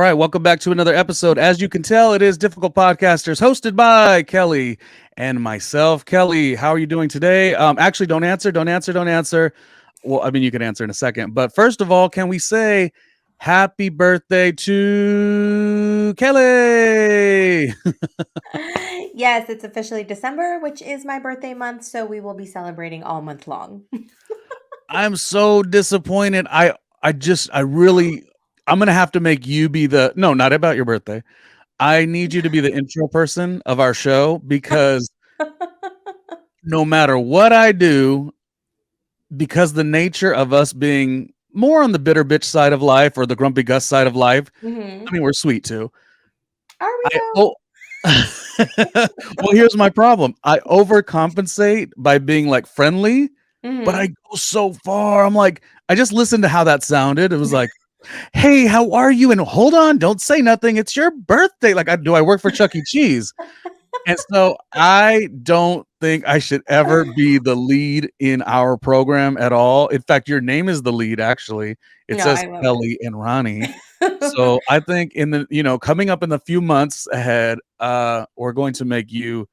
right, welcome back to another episode. As you can tell, it is Difficult Podcasters, hosted by Kellie and myself. Kellie, how are you doing today? Actually, don't answer. Well, I mean, you can answer in a second, but first of all, can we say happy birthday to Kellie? Yes, it's officially December, which is my birthday month, so we will be celebrating all month long. I'm so disappointed. I really, I'm gonna have to make you be the no, not about your birthday. I need you to be the intro person of our show because no matter what I do, because the nature of us being more on the bitter bitch side of life or the grumpy Gus side of life, I Mhm. mean, we're sweet too. Are we I though? oh, well, here's my problem. I overcompensate by being like friendly, but I Mhm. go so far. I'm like, I just listened to how that sounded. It was like, "Hey, how are you?" And hold on, don't say nothing. It's your birthday. Like, do I work for Chuck E. Cheese? And so I don't think I should ever be the lead in our program at all. In fact, your name is the lead, actually. It No, says I love Kellie and Ronnie. it. So I think in the, coming up in the few months ahead, we're going to make you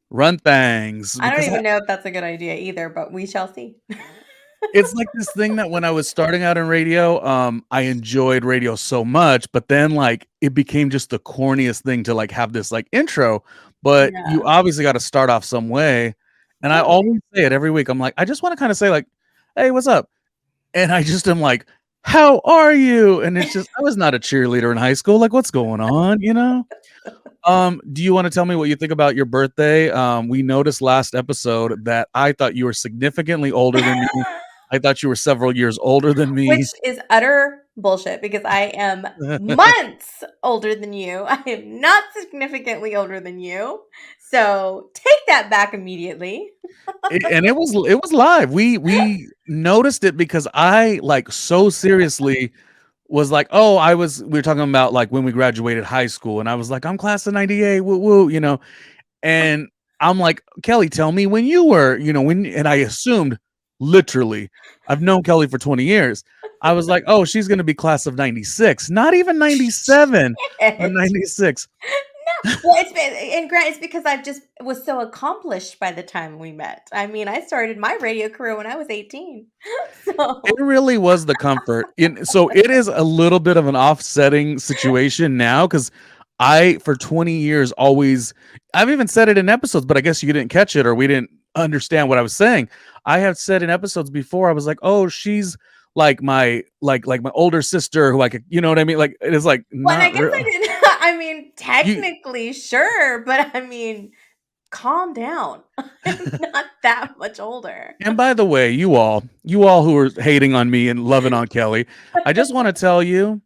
run things I don't because even know if that's a good idea either, but we shall see. it's like this thing that when I was starting out in radio, I enjoyed radio so much, but then like it became just the corniest thing to like have this like intro, but you Yeah, obviously got to start off some way. And I totally. always say it every week. I'm like, I just want to kind of say like, "Hey, what's up?" And I just am like, "How are you?" And it's just I was not a cheerleader in high school. Like, what's going on, you know? Do you want to tell me what you think about your birthday? We noticed last episode that I thought you were significantly older than me. I thought you were several years older than Which me. is utter bullshit because I am months older than you. I am not significantly older than you. So take that back immediately. And it was live. We noticed it because I like so seriously was like, "Oh, we were talking about like when we graduated high school and I was like, I'm class of 98, woo woo, you know." And I'm like, "Kellie, tell me when you were, when," and I assumed literally, I've known Kellie for 20 years. I was like, "Oh, she's gonna be class of 96, not even 97, but Shit. 96." Well, it's been and grant it's because I just was so accomplished by the time we met. I mean, I started my radio career when I was 18. It So really was the comfort. So it is a little bit of an offsetting situation now because I, for 20 years, always, I've even said it in episodes, but I guess you didn't catch it or we didn't understand what I was saying. I have said in episodes before, I was like, "Oh, she's like my older sister who I could," you know what I mean? Like, it is like well, and I not guess real. I didn't I mean, You, technically, sure, but I mean, calm down. I'm not that much older. and by the way, you all who are hating on me and loving on Kellie, I just want to tell you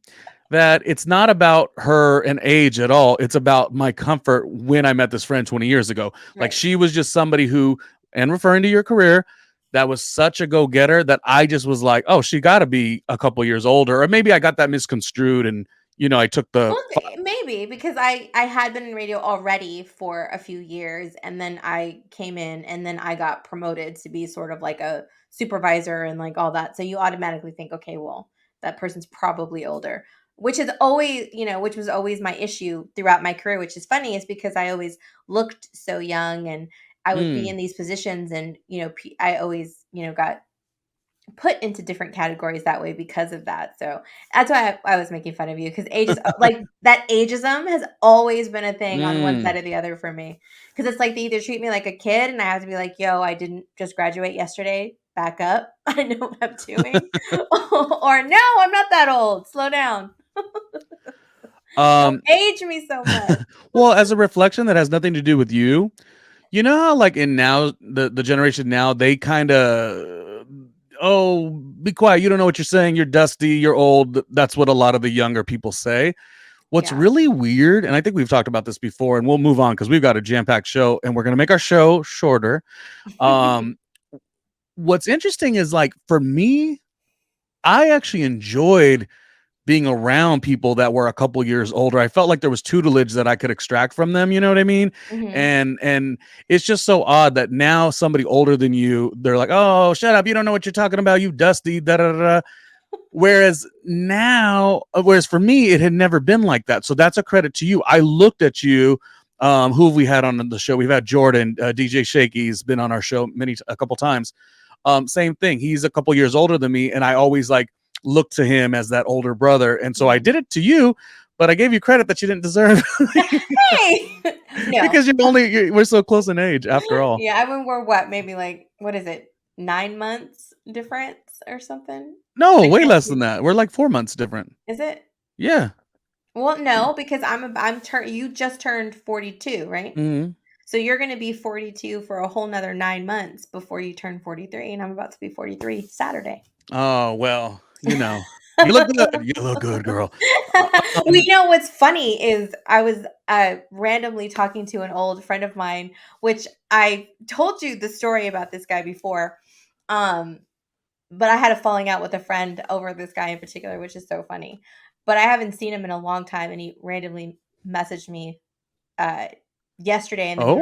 that it's not about her and age at all. It's about my comfort when I met this friend 20 years ago. Like Right. she was just somebody who, and referring to your career, that was such a go-getter that I just was like, "Oh, she got to be a couple years older." Or maybe I got that misconstrued and I took the Well, maybe because I had been in radio already for a few years, and then I came in, and then I got promoted to be sort of like a supervisor and like all that. So you automatically think, okay, well, that person's probably older, which is always, which was always my issue throughout my career. Which is funny, is because I always looked so young, and I would be mm, in these positions, and I always, got put into different categories that way because of that. So that's why I was making fun of you because ages like that ageism has always been a thing on one mm. side or the other for me. Because it's like they either treat me like a kid and I have to be like, yo, I didn't just graduate yesterday. Back up. I know what I'm doing. Or no, I'm not that old. Slow down. Don't Um, age me so much. well, as a reflection that has nothing to do with you, you know how like in now the generation now they kind of, "Oh, be quiet, you don't know what you're saying, you're dusty, you're old." That's what a lot of the younger people say. What's Yeah. really weird, and I think we've talked about this before, and we'll move on because we've got a jam-packed show and we're gonna make our show shorter. Um, what's interesting is like for me, I actually enjoyed being around people that were a couple years older. I felt like there was tutelage that I could extract from them, you know what I mean? Hmm. And it's just so odd that now somebody older than you, they're like, "Oh, shut up, you don't know what you're talking about, you dusty, da da da." Whereas now, whereas for me, it had never been like that. So that's a credit to you. I looked at you. Who have we had on the show? We've had Jordan, DJ Shaky's been on our show a couple times. Same thing. He's a couple years older than me, and I always like looked to him as that older brother. And so I did it to you, but I gave you credit that you didn't deserve. Hey, no, Because we're so close in age after all. yeah, I mean, we're what, maybe like, what is it, 9 months difference or something? No, I way can't less do. than that. We're like 4 months different. Is it? Yeah. Well, no, because you just turned 42, right? Mm-hmm. So you're going to be 42 for a whole nother 9 months before you turn 43, and I'm about to be 43 Saturday. Oh, well, you look good. You look good, girl. Well, you know what's funny is I was randomly talking to an old friend of mine, which I told you the story about this guy before. Um, but I had a falling out with a friend over this guy in particular, which is so funny. But I haven't seen him in a long time, and he randomly messaged me uh, yesterday, and then Oh,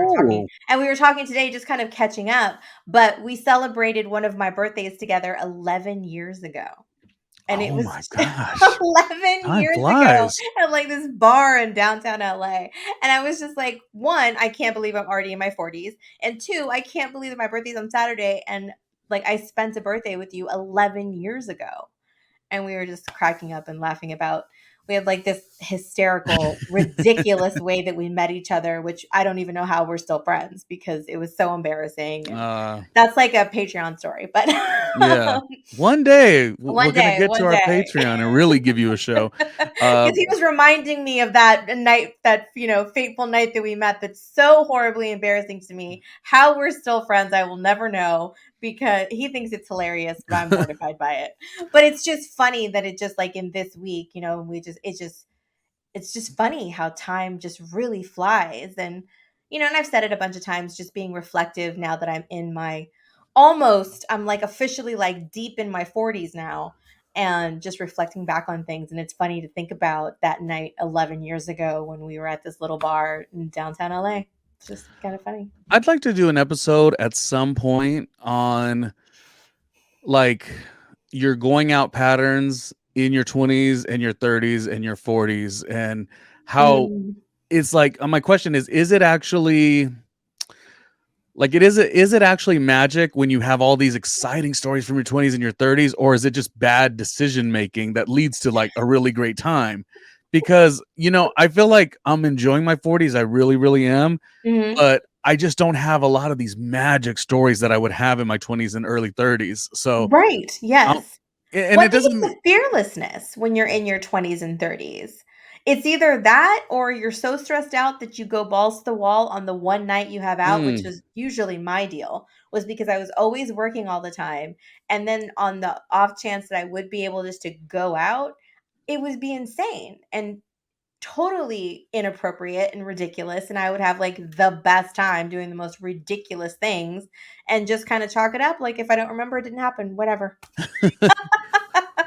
we were talking today, just kind of catching up. But we celebrated one of my birthdays together 11 years ago. And it oh was my gosh. 11 Time years ago flies. at like this bar in downtown LA. And I was just like, one, I can't believe I'm already in my 40s. And two, I can't believe that my birthday's on Saturday. And like I spent a birthday with you 11 years ago. And we were just cracking up and laughing about we had like this hysterical, ridiculous way that we met each other, which I don't even know how we're still friends because it was so embarrassing. And Uh, that's like a Patreon story. But yeah. One day we're gonna get to one our day. Patreon and really give you a show. Because he was reminding me of that night, that fateful night that we met. That's so horribly embarrassing to me. How we're still friends, I will never know because he thinks it's hilarious, but I'm mortified by it. But it's just funny that it just like in this week, it's just funny how time just really flies. And and I've said it a bunch of times, just being reflective now that I'm in my I'm like officially like deep in my 40s now, and just reflecting back on things. And it's funny to think about that night 11 years ago when we were at this little bar in downtown LA. It's just kind of funny. I'd like to do an episode at some point on like your going out patterns in your 20s and your 30s and your 40s, and how Mm, it's like my question is it actually like is it actually magic when you have all these exciting stories from your 20s and your 30s, or is it just bad decision making that leads to like a really great time? Because I feel like I'm enjoying my 40s, I really really am, mhm. but I just don't have a lot of these magic stories that I would have in my 20s and early 30s. So Right. um, Yes. and Well, I it think it's doesn't. the fearlessness when you're in your 20s and 30s. It's either that or you're so stressed out that you go balls to the wall on the one night you have out, which Mm. was usually my deal, was because I was always working all the time. And then on the off chance that I would be able just to go out, it would be insane and totally inappropriate and ridiculous. And I would have like the best time doing the most ridiculous things and just kind of chalk it up. Like if I don't remember, it didn't happen, whatever.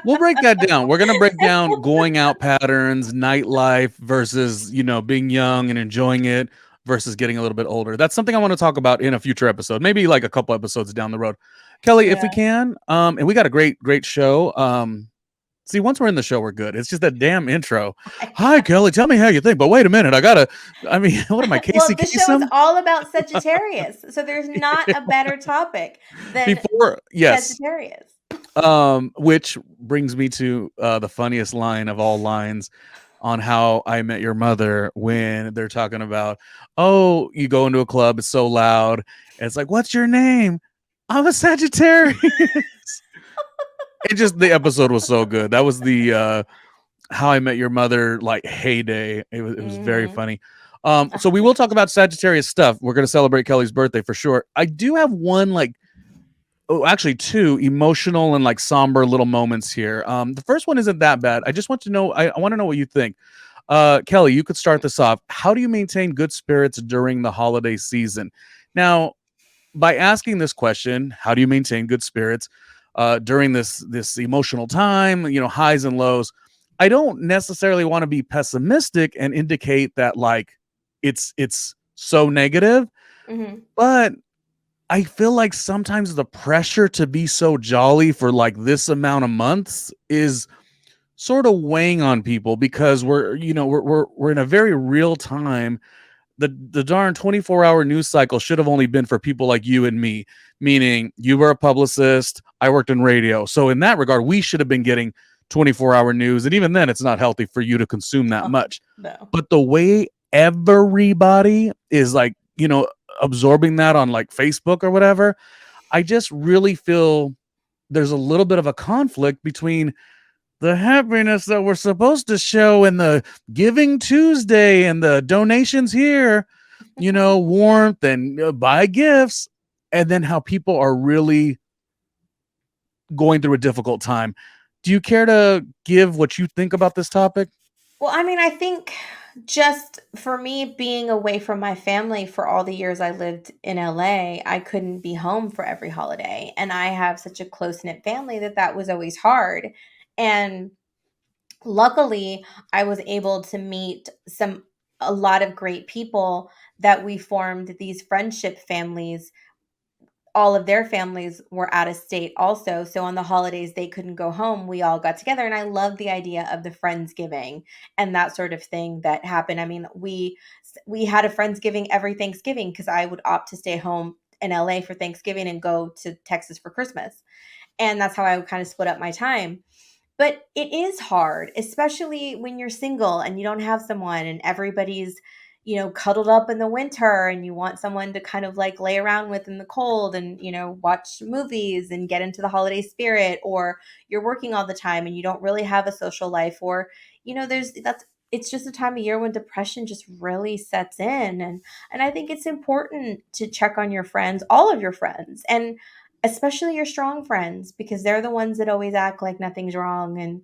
We'll break that down. We're gonna break down going out patterns, nightlife versus being young and enjoying it versus getting a little bit older. That's something I want to talk about in a future episode, maybe like a couple episodes down the road. Kelly, if we Yeah. can, and we got a great show. See, once we're in the show, we're good. It's just that damn intro. Hi, Kelly. Tell me how you think. But wait a minute, I mean, what am I, Casey Well, this show is Kasem? all about Sagittarius, so there's not a better topic than Before, yes. Sagittarius. Which brings me to the funniest line of all lines on How I Met Your Mother, when they're talking about, oh, you go into a club, it's so loud. And it's like, what's your name? I'm a Sagittarius. It just, the episode was so good. That was the How I Met Your Mother like heyday. It was very Mhm. funny. So we will talk about Sagittarius stuff. We're gonna celebrate Kelly's birthday for sure. I do have one like, oh, actually two emotional and like somber little moments here. The first one isn't that bad. I just want to know, I want to know what you think. Kelly, you could start this off. How do you maintain good spirits during the holiday season? Now, by asking this question, how do you maintain good spirits during this emotional time, highs and lows? I don't necessarily want to be pessimistic and indicate that like it's so negative, Mhm. but I feel like sometimes the pressure to be so jolly for like this amount of months is sort of weighing on people because we're in a very real time. The darn 24-hour news cycle should have only been for people like you and me, meaning you were a publicist, I worked in radio. So in that regard, we should have been getting 24-hour news. And even then, it's not healthy for you to consume that Oh, much. no. But the way everybody is like, absorbing that on like Facebook or whatever, I just really feel there's a little bit of a conflict between the happiness that we're supposed to show in the Giving Tuesday and the donations here, warmth and buy gifts, and then how people are really going through a difficult time. Do you care to give what you think about this topic? Well, I mean, I think just for me being away from my family for all the years I lived in LA, I couldn't be home for every holiday. And I have such a close knit family that that was always hard. And luckily, I was able to meet a lot of great people that we formed these friendship families. All of their families were out of state also. So on the holidays they couldn't go home. We all got together and I love the idea of the Friendsgiving and that sort of thing that happened. I mean, we had a Friendsgiving every Thanksgiving because I would opt to stay home in LA for Thanksgiving and go to Texas for Christmas. And that's how I would kind of split up my time. But it is hard, especially when you're single and you don't have someone and everybody's, cuddled up in the winter and you want someone to kind of like lay around with in the cold and, watch movies and get into the holiday spirit, or you're working all the time and you don't really have a social life, or, it's just a time of year when depression just really sets in. And I think it's important to check on your friends, all of your friends, and especially your strong friends, because they're the ones that always act like nothing's wrong. And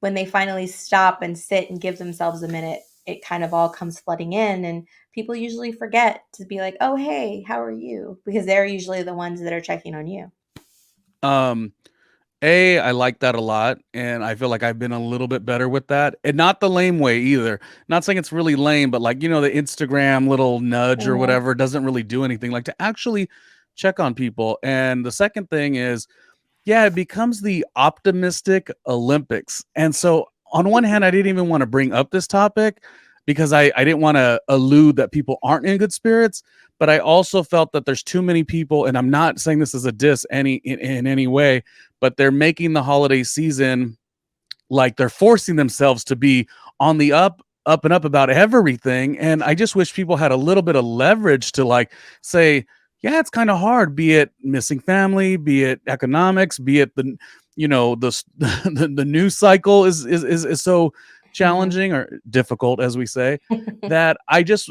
when they finally stop and sit and give themselves a minute, it kind of all comes flooding in. And people usually forget to be like, oh, hey, how are you? Because they're usually the ones that are checking on you. Um, I like that a lot, and I feel like I've been a little bit better with that, and not the lame way either. Not saying it's really lame, but like the Instagram little nudge or Mhm. whatever doesn't really do anything. Like to actually check on people. And the second thing is, yeah, it becomes the optimistic Olympics. And so, on one hand, I didn't even want to bring up this topic because I didn't want to allude that people aren't in good spirits. But I also felt that there's too many people, and I'm not saying this as a diss in any way, but they're making the holiday season like they're forcing themselves to be on the up and up about everything. And I just wish people had a little bit of leverage to like say, yeah, it's kind of hard, be it missing family, be it economics, be it the news cycle is so Mhm. challenging or difficult, as we say, that I just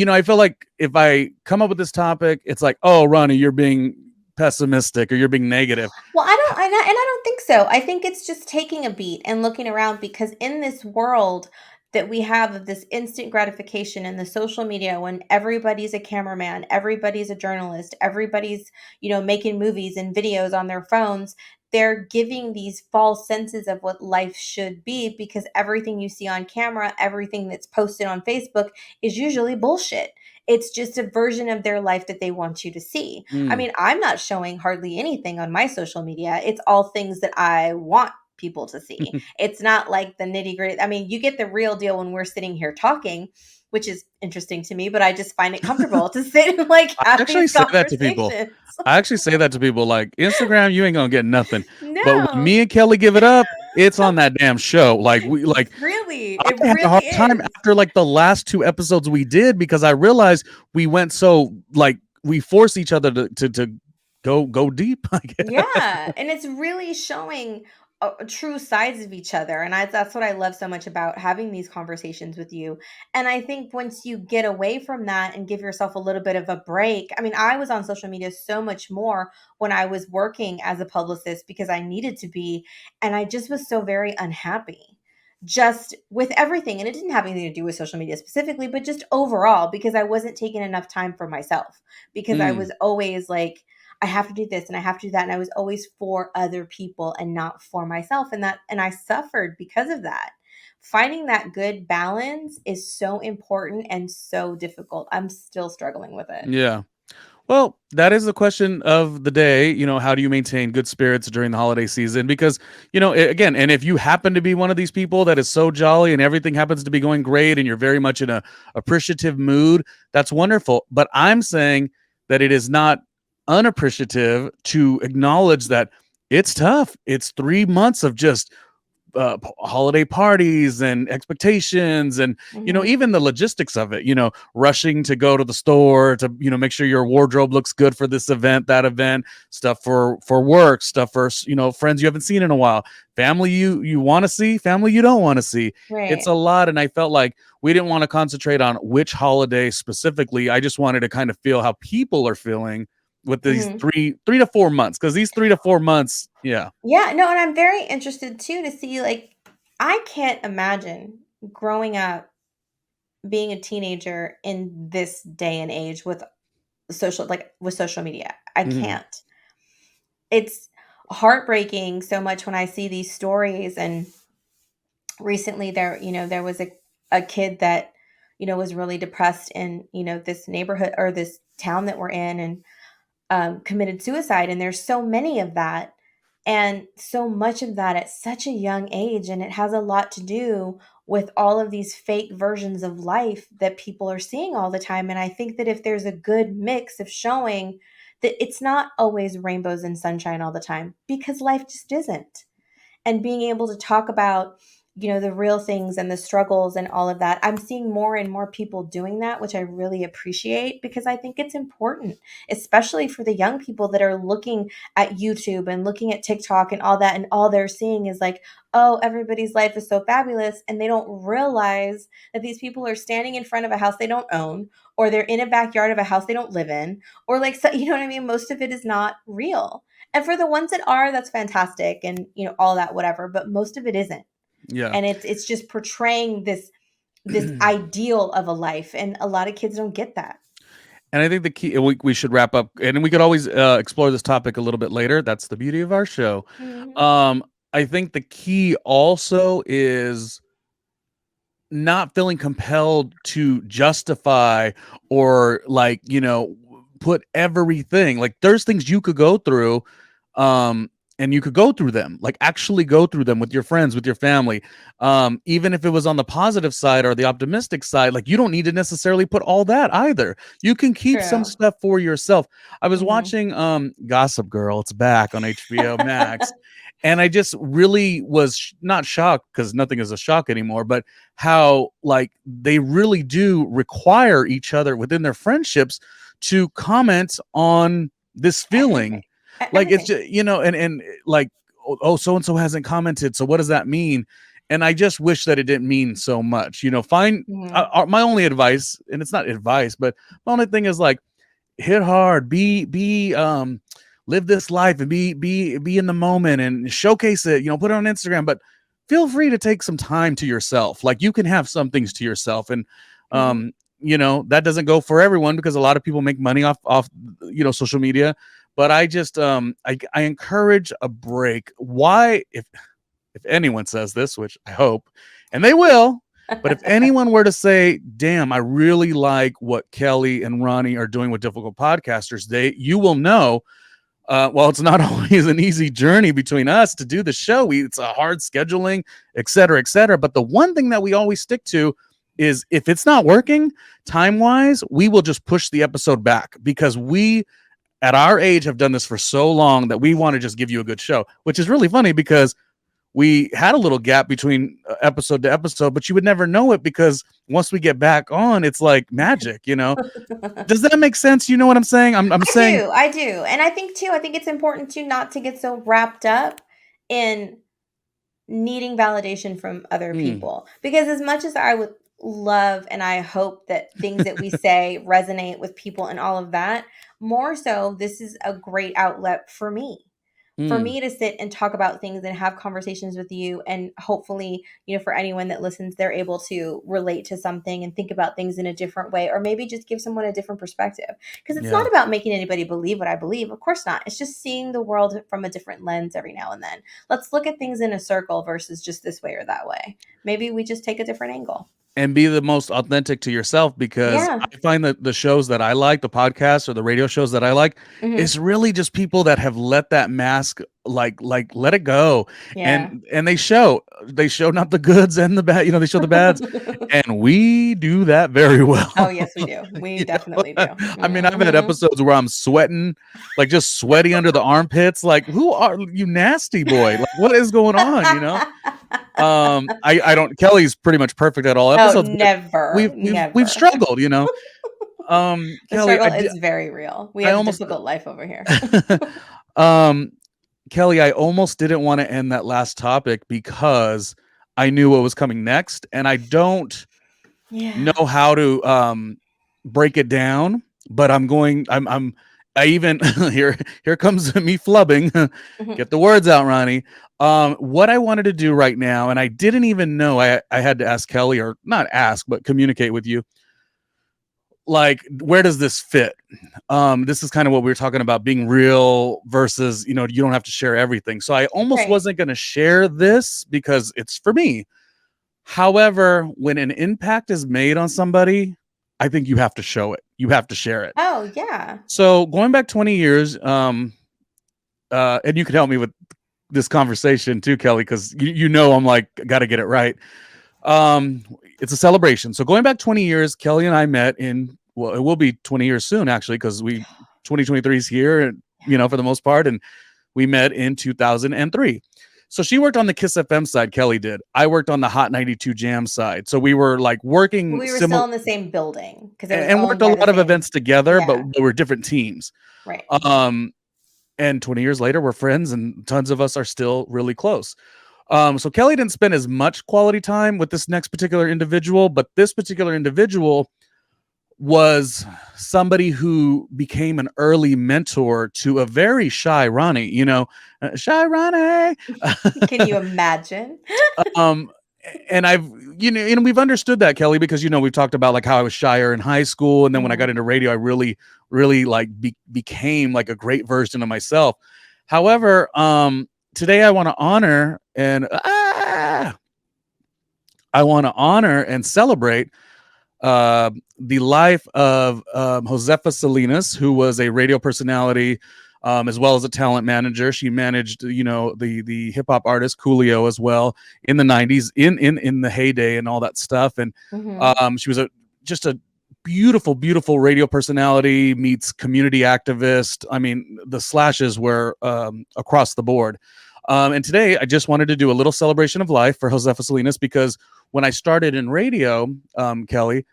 I feel like if I come up with this topic, it's like, oh, Ronnie, you're being pessimistic or you're being negative. Well, and I don't think so. I think it's just taking a beat and looking around, because in this world that we have of this instant gratification and the social media, when everybody's a cameraman, everybody's a journalist, everybody's, making movies and videos on their phones, they're giving these false senses of what life should be, because everything you see on camera, everything that's posted on Facebook is usually bullshit. It's just a version of their life that they want you to see. I Mm. mean, I'm not showing hardly anything on my social media. It's all things that I want people to see. It's not like the nitty gritty. I mean, you get the real deal when we're sitting here talking, which is interesting to me, but I just find it comfortable to sit and like I have actually these say that to people. conversations. I actually say that to people like Instagram, you ain't gonna get nothing. But when No, me and Kelly give it up, it's on that damn show. Like we like it I had a really hard time is. after like the last two episodes we did because I realized we went so like we force each other to go deep, I guess. Yeah, and it's really showing true sides of each other, and that's what I love so much about having these conversations with you. And I think once you get away from that and give yourself a little bit of a break, I mean, I was on social media so much more when I was working as a publicist because I needed to be, and I just was so very unhappy just with everything. And it didn't have anything to do with social media specifically, but just overall, because I wasn't taking enough time for myself, because I Mm, was always like, I have to do this and I have to do that. And I was always for other people and not for myself. And I suffered because of that. Finding that good balance is so important and so difficult. I'm still struggling with it. yeah. Well, that is the question of the day. How do you maintain good spirits during the holiday season? Because, again, and if you happen to be one of these people that is so jolly and everything happens to be going great and you're very much in a appreciative mood, that's wonderful. But I'm saying that it is not unappreciative to acknowledge that it's tough. It's 3 months of just holiday parties and expectations and Mhm. even the logistics of it, rushing to go to the store to make sure your wardrobe looks good for this event, that event, stuff for work, stuff for friends you haven't seen in a while, family you want to see, family you don't want to see. It's Right. a lot, and I felt like we didn't want to concentrate on which holiday specifically. I just wanted to kind of feel how people are feeling with these Mhm. three to 4 months, because these 3 to 4 months, yeah. Yeah, no, and I'm very interested too to see, like, I can't imagine growing up being a teenager in this day and age with with social media. I Mhm. can't. It's heartbreaking so much when I see these stories. And recently there was a kid that, was really depressed in, this neighborhood or this town that we're in, and committed suicide. And there's so many of that, and so much of that at such a young age. And it has a lot to do with all of these fake versions of life that people are seeing all the time. And I think that if there's a good mix of showing that it's not always rainbows and sunshine all the time, because life just isn't, and being able to talk about, the real things and the struggles and all of that, I'm seeing more and more people doing that, which I really appreciate, because I think it's important, especially for the young people that are looking at YouTube and looking at TikTok and all that, and all they're seeing is like, oh, everybody's life is so fabulous, and they don't realize that these people are standing in front of a house they don't own, or they're in a backyard of a house they don't live in, or like, so, you know what I mean, most of it is not real. And for the ones that are, that's fantastic, and, all that, whatever, but most of it isn't. Yeah. And it's just portraying this ideal of a life, and a lot of kids don't get that. And I think the key, we should wrap up, and we could always explore this topic a little bit later. That's the beauty of our show. Mhm. Um, I think the key also is not feeling compelled to justify or like, put everything, like there's things you could go through, um and you could go through them, like actually go through them with your friends, with your family, even if it was on the positive side or the optimistic side. Like, you don't need to necessarily put all that either. You can keep some True. stuff for yourself. I was Mhm. watching Gossip Girl. It's back on HBO Max, and I just really was not shocked, because nothing is a shock anymore, but how like they really do require each other within their friendships to comment on this feeling. Everything. Like, it's Everything. just, and like, oh, so and so hasn't commented, so what does that mean? And I just wish that it didn't mean so much. Find Mhm. my only advice, and it's not advice, but my only thing is like, hit hard, be live this life and be in the moment and showcase it, put it on Instagram, but feel free to take some time to yourself. Like, you can have some things to yourself, and Mhm. that doesn't go for everyone, because a lot of people make money off social media. But I just I encourage a break. Why, if anyone says this, which I hope, and they will, but if anyone were to say, "Damn, I really like what Kellie and Ronnie are doing with difficult podcasters," you will know. Well, it's not always an easy journey between us to do the show. It's a hard scheduling, et cetera, et cetera. But the one thing that we always stick to is, if it's not working time wise, we will just push the episode back, because we, at our age, have done this for so long that we want to just give you a good show, which is really funny, because we had a little gap between episode to episode, but you would never know it, because once we get back on, it's like magic. Does that make sense? You know what I'm saying? I'm I saying, do, I do, and I think too, I think it's important to not to get so wrapped up in needing validation from other mm, people, because as much as I would love and I hope that things that we say resonate with people and all of that, more so, this is a great outlet for mm, me to sit and talk about things and have conversations with you. And hopefully, for anyone that listens, they're able to relate to something and think about things in a different way, or maybe just give someone a different perspective, because it's not yeah. about making anybody believe what I believe, of course not. It's just seeing the world from a different lens every now and then. Let's look at things in a circle versus just this way or that way. Maybe we just take a different angle. and be the most authentic to yourself, because Yeah. I find that the shows that I like, the podcasts or the radio shows that I like, Mhm. it's really just people that have let that mask let it go. Yeah. And they show not the goods and the bad, they show the bads, and we do that very Oh, well. yes, we do. We You definitely do. I mean, I've had Mhm. episodes where I'm sweating, like just sweaty under the armpits. Like, who are you, nasty boy? Like, what is going on? I don't. Kellie's pretty much perfect at all Oh, episodes, but never, we've never. struggled. The Kellie, struggle is very real. We I have a almost, difficult life over here. um, Kellie, I almost didn't want to end that last topic because I knew what was coming next, and I don't know Yeah. how to break it down, but I even here comes me flubbing. Mhm. Get the words out, Ronnie. What I wanted to do right now, and I didn't even know I had to ask Kellie, or not ask, but communicate with you. Like, where does this fit? This is kind of what we were talking about, being real versus, you don't have to share everything. So I almost Right. wasn't going to share this because it's for me. However, when an impact is made on somebody, I think you have to show it. You have to share it. Oh, yeah. So going back 20 years, and you could help me with this conversation too, Kellie, because I'm like, got to get it right. Um, it's a celebration. So going back 20 years, Kellie and I met well, it will be 20 years soon, actually, because 2023 is here, and for the most part, and we met in 2003. So she worked on the Kiss FM side, Kellie did. I worked on the Hot 92 Jam side. So we were like working We were still similar in the same building because it was and worked owned a by the lot of same. events together, but Yeah. we were different teams. Right. Um, and 20 years later, we're friends, and tons of us are still really close. So Kellie didn't spend as much quality time with this next particular individual, but this particular individual was somebody who became an early mentor to a very shy Ronnie, shy Ronnie. Can you imagine? um, and we've understood that, Kellie, because we've talked about like how I was shyer in high school, and then when I got Mhm. into radio, I really, really like became like a great version of myself. However, today I want to honor and celebrate the life of Josefa Salinas, who was a radio personality, as well as a talent manager. She managed, the hip hop artist Kellie O as well in the '90s, in the heyday and all that stuff. And Mhm. she was just a beautiful, beautiful radio personality meets community activist. I mean, the slashes were across the board. And today, I just wanted to do a little celebration of life for Josefa Salinas, because when I started in radio, Kellie,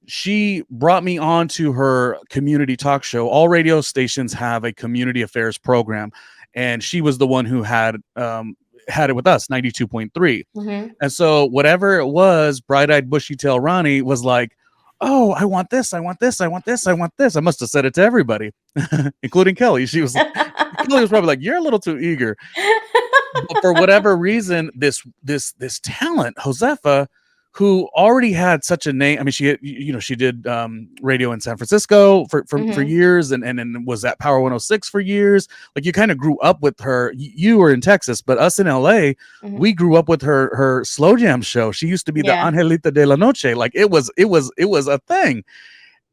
she brought me on to her community talk show. All radio stations have a community affairs program, and she was the one who had it with us, 92.3. Mhm. And so whatever it was, bright-eyed bushy tail Ronnie was like, oh, I want this, I want this, I want this, I want this. I must have said it to everybody, including Kellie. Kellie was probably like, you're a little too eager. But for whatever reason, this talent, Josefa, who already had such a name. I mean, she did radio in San Francisco for Mhm. years, and was at Power 106 for years. Like, you kind of grew up with her. You were in Texas, but us in LA, Mhm. we grew up with her slow jam show. She used to be the Yeah. Angelita de la Noche. Like, it was a thing.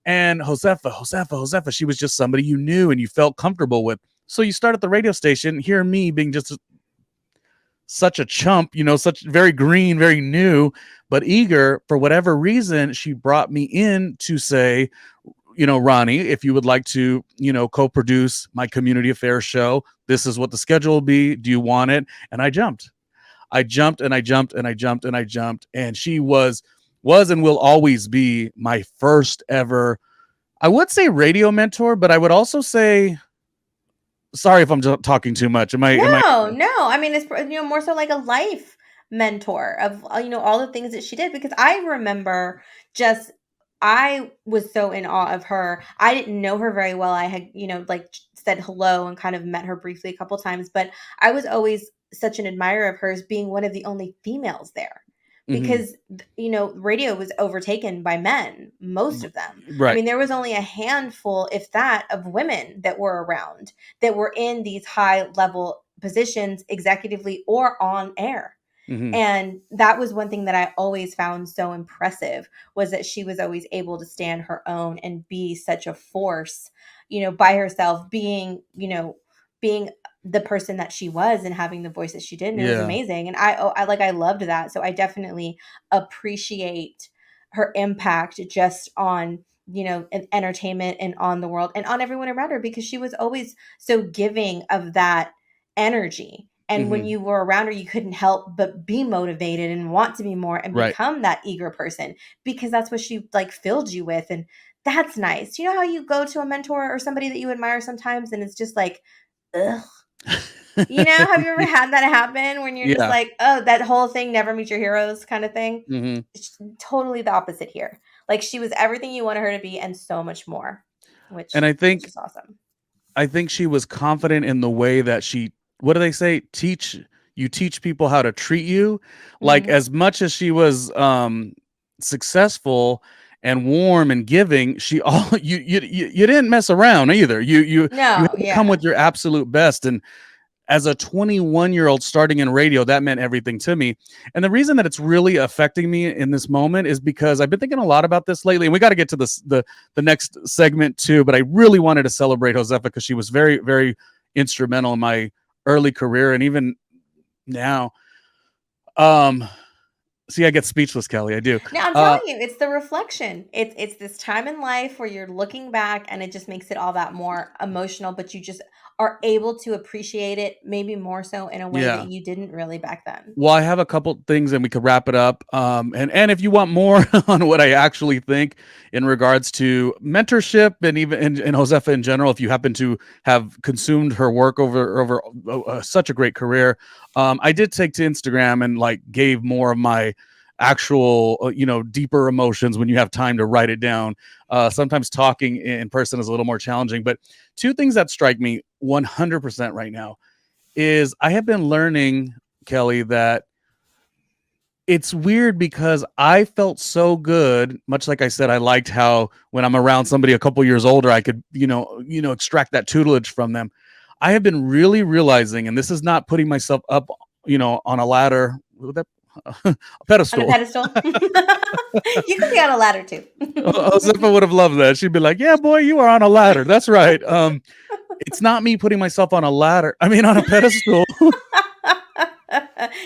And Josefa, she was just somebody you knew and you felt comfortable with. So you start at the radio station, hear me being just such a chump, such very green, very new, but eager. For whatever reason, she brought me in to say, Ronnie, if you would like to, co-produce my community affairs show, this is what the schedule will be. Do you want it? And I jumped. I jumped and I jumped and I jumped and I jumped. And she was and will always be my first ever, I would say, radio mentor, but I would also say, sorry if I'm talking too much. Am I No, no. I mean, it's more so like a life mentor of all the things that she did because I remember just I was so in awe of her. I didn't know her very well. I had, like said hello and kind of met her briefly a couple times, but I was always such an admirer of hers being one of the only females there. Mhm. Because radio was overtaken by men, most of them. I Right. mean, there was only a handful, if that, of women that were around that were in these high level positions executively or on air. Mhm. And that was one thing that I always found so impressive, was that she was always able to stand her own and be such a force, by herself, being the person that she was and having the voice that she did. And it was Yeah. amazing. And I loved that. So I definitely appreciate her impact just on, entertainment and on the world and on everyone around her, because she was always so giving of that energy. And when Mhm. you were around her, you couldn't help but be motivated and want to be more and Right. become that eager person, because that's what she like filled you with. And that's nice. You know how you go to a mentor or somebody that you admire sometimes and it's just like, ugh. Have you ever had that happen when you're just Yeah. like, oh, that whole thing, never meet your heroes kind of thing? Mhm. It's totally the opposite here. Like, she was everything you wanted her to be and so much more, And which is awesome. I think she was confident in the way that she, what do they say? Teach people how to treat you. Like, Mhm. as much as she was successful and warm and giving, she all you didn't mess around either. You No, had to come yeah. with your absolute best. And as a 21-year-old starting in radio, that meant everything to me. And the reason that it's really affecting me in this moment is because I've been thinking a lot about this lately. And we got to get to the next segment too. But I really wanted to celebrate Josefa because she was very, very instrumental in my early career and even now. Um, See, I get speechless, Kelly. I do. Now I'm Uh, telling you, it's the reflection. It's this time in life where you're looking back and it just makes it all that more emotional, but you just are able to appreciate it maybe more so in a way that yeah. you didn't really back then. Well, I have a couple things and we could wrap it up. And if you want more on what I actually think in regards to mentorship and even in Josefa in general, if you happen to have consumed her work over such a great career, I did take to Instagram and like gave more of my actual deeper emotions when you have time to write it down. Sometimes talking in person is a little more challenging, but two things that strike me 100% right now is I have been learning, Kelly, that it's weird because I felt so good, much like I said, I liked how when I'm around somebody a couple years older, I could, extract that tutelage from them. I have been really realizing, and this is not putting myself up, on a ladder, a On a pedestal. pedestal. You could be on a ladder too. Josefa would have loved that. She'd be like, "Yeah, boy, you are on a ladder. That's right." It's not me putting myself on a ladder. I mean, on a pedestal.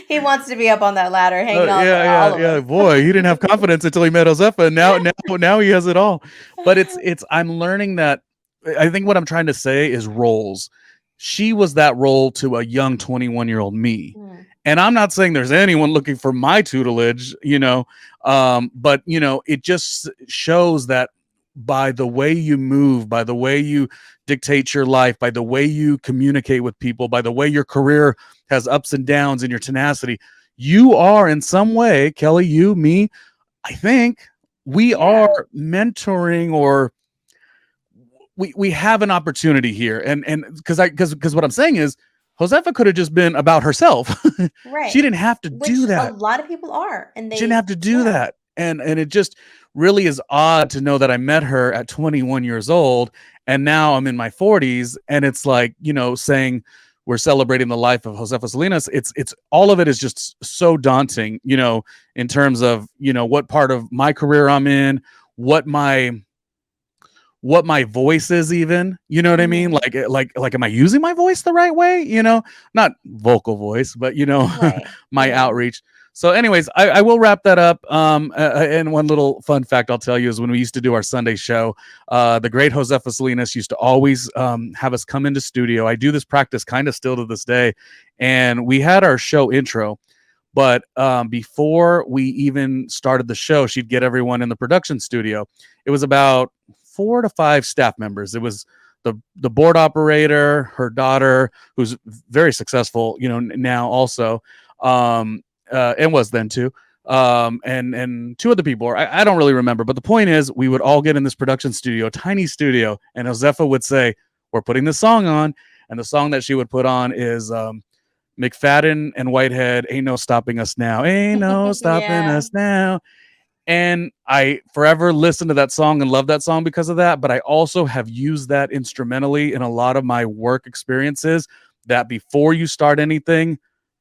He wants to be up on that ladder, hanging on Yeah, all of yeah. us. Boy, he didn't have confidence until he met Josefa, and now he has it all. But it's I'm learning that I think what I'm trying to say is roles. She was that role to a young 21-year-old me. Mm, And I'm not saying there's anyone looking for my tutelage, but it just shows that by the way you move, by the way you dictate your life, by the way you communicate with people, by the way your career has ups and downs and your tenacity, you are in some way, Kelly, you, me, I think we are yeah, mentoring, or we have an opportunity here. And because what I'm saying is Josefa could have just been about herself. She right. didn't have to Which do a that. lot of people are, and She didn't they have to do yeah. that. And it just really is odd to know that I met her at 21 years old and now I'm in my 40s, and it's like, saying we're celebrating the life of Josefa Salinas. It's all of it is just so daunting, in terms of, what part of my career I'm in, what my voice is, even, you know what I mean? Mhm. Like am I using my voice the right way? Not vocal voice, but Right. my Yeah. outreach. So anyways, I will wrap that up. And one little fun fact I'll tell you is when we used to do our Sunday show, the great Josefa Salinas used to always have us come into studio. I do this practice kind of still to this day. And we had our show intro, but before we even started the show, she'd get everyone in the production studio. It was about 4 to 5 staff members. It was the board operator, her daughter, who's very successful, now also, and was then too. And two other people. I don't really remember, but the point is, we would all get in this production studio, tiny studio, and Josefa would say, "We're putting this song on," and the song that she would put on is McFadden and Whitehead, "Ain't No Stopping Us Now, Ain't No Stopping Yeah. Us Now." And I forever listen to that song and love that song because of that. But I also have used that instrumentally in a lot of my work experiences, that before you start anything,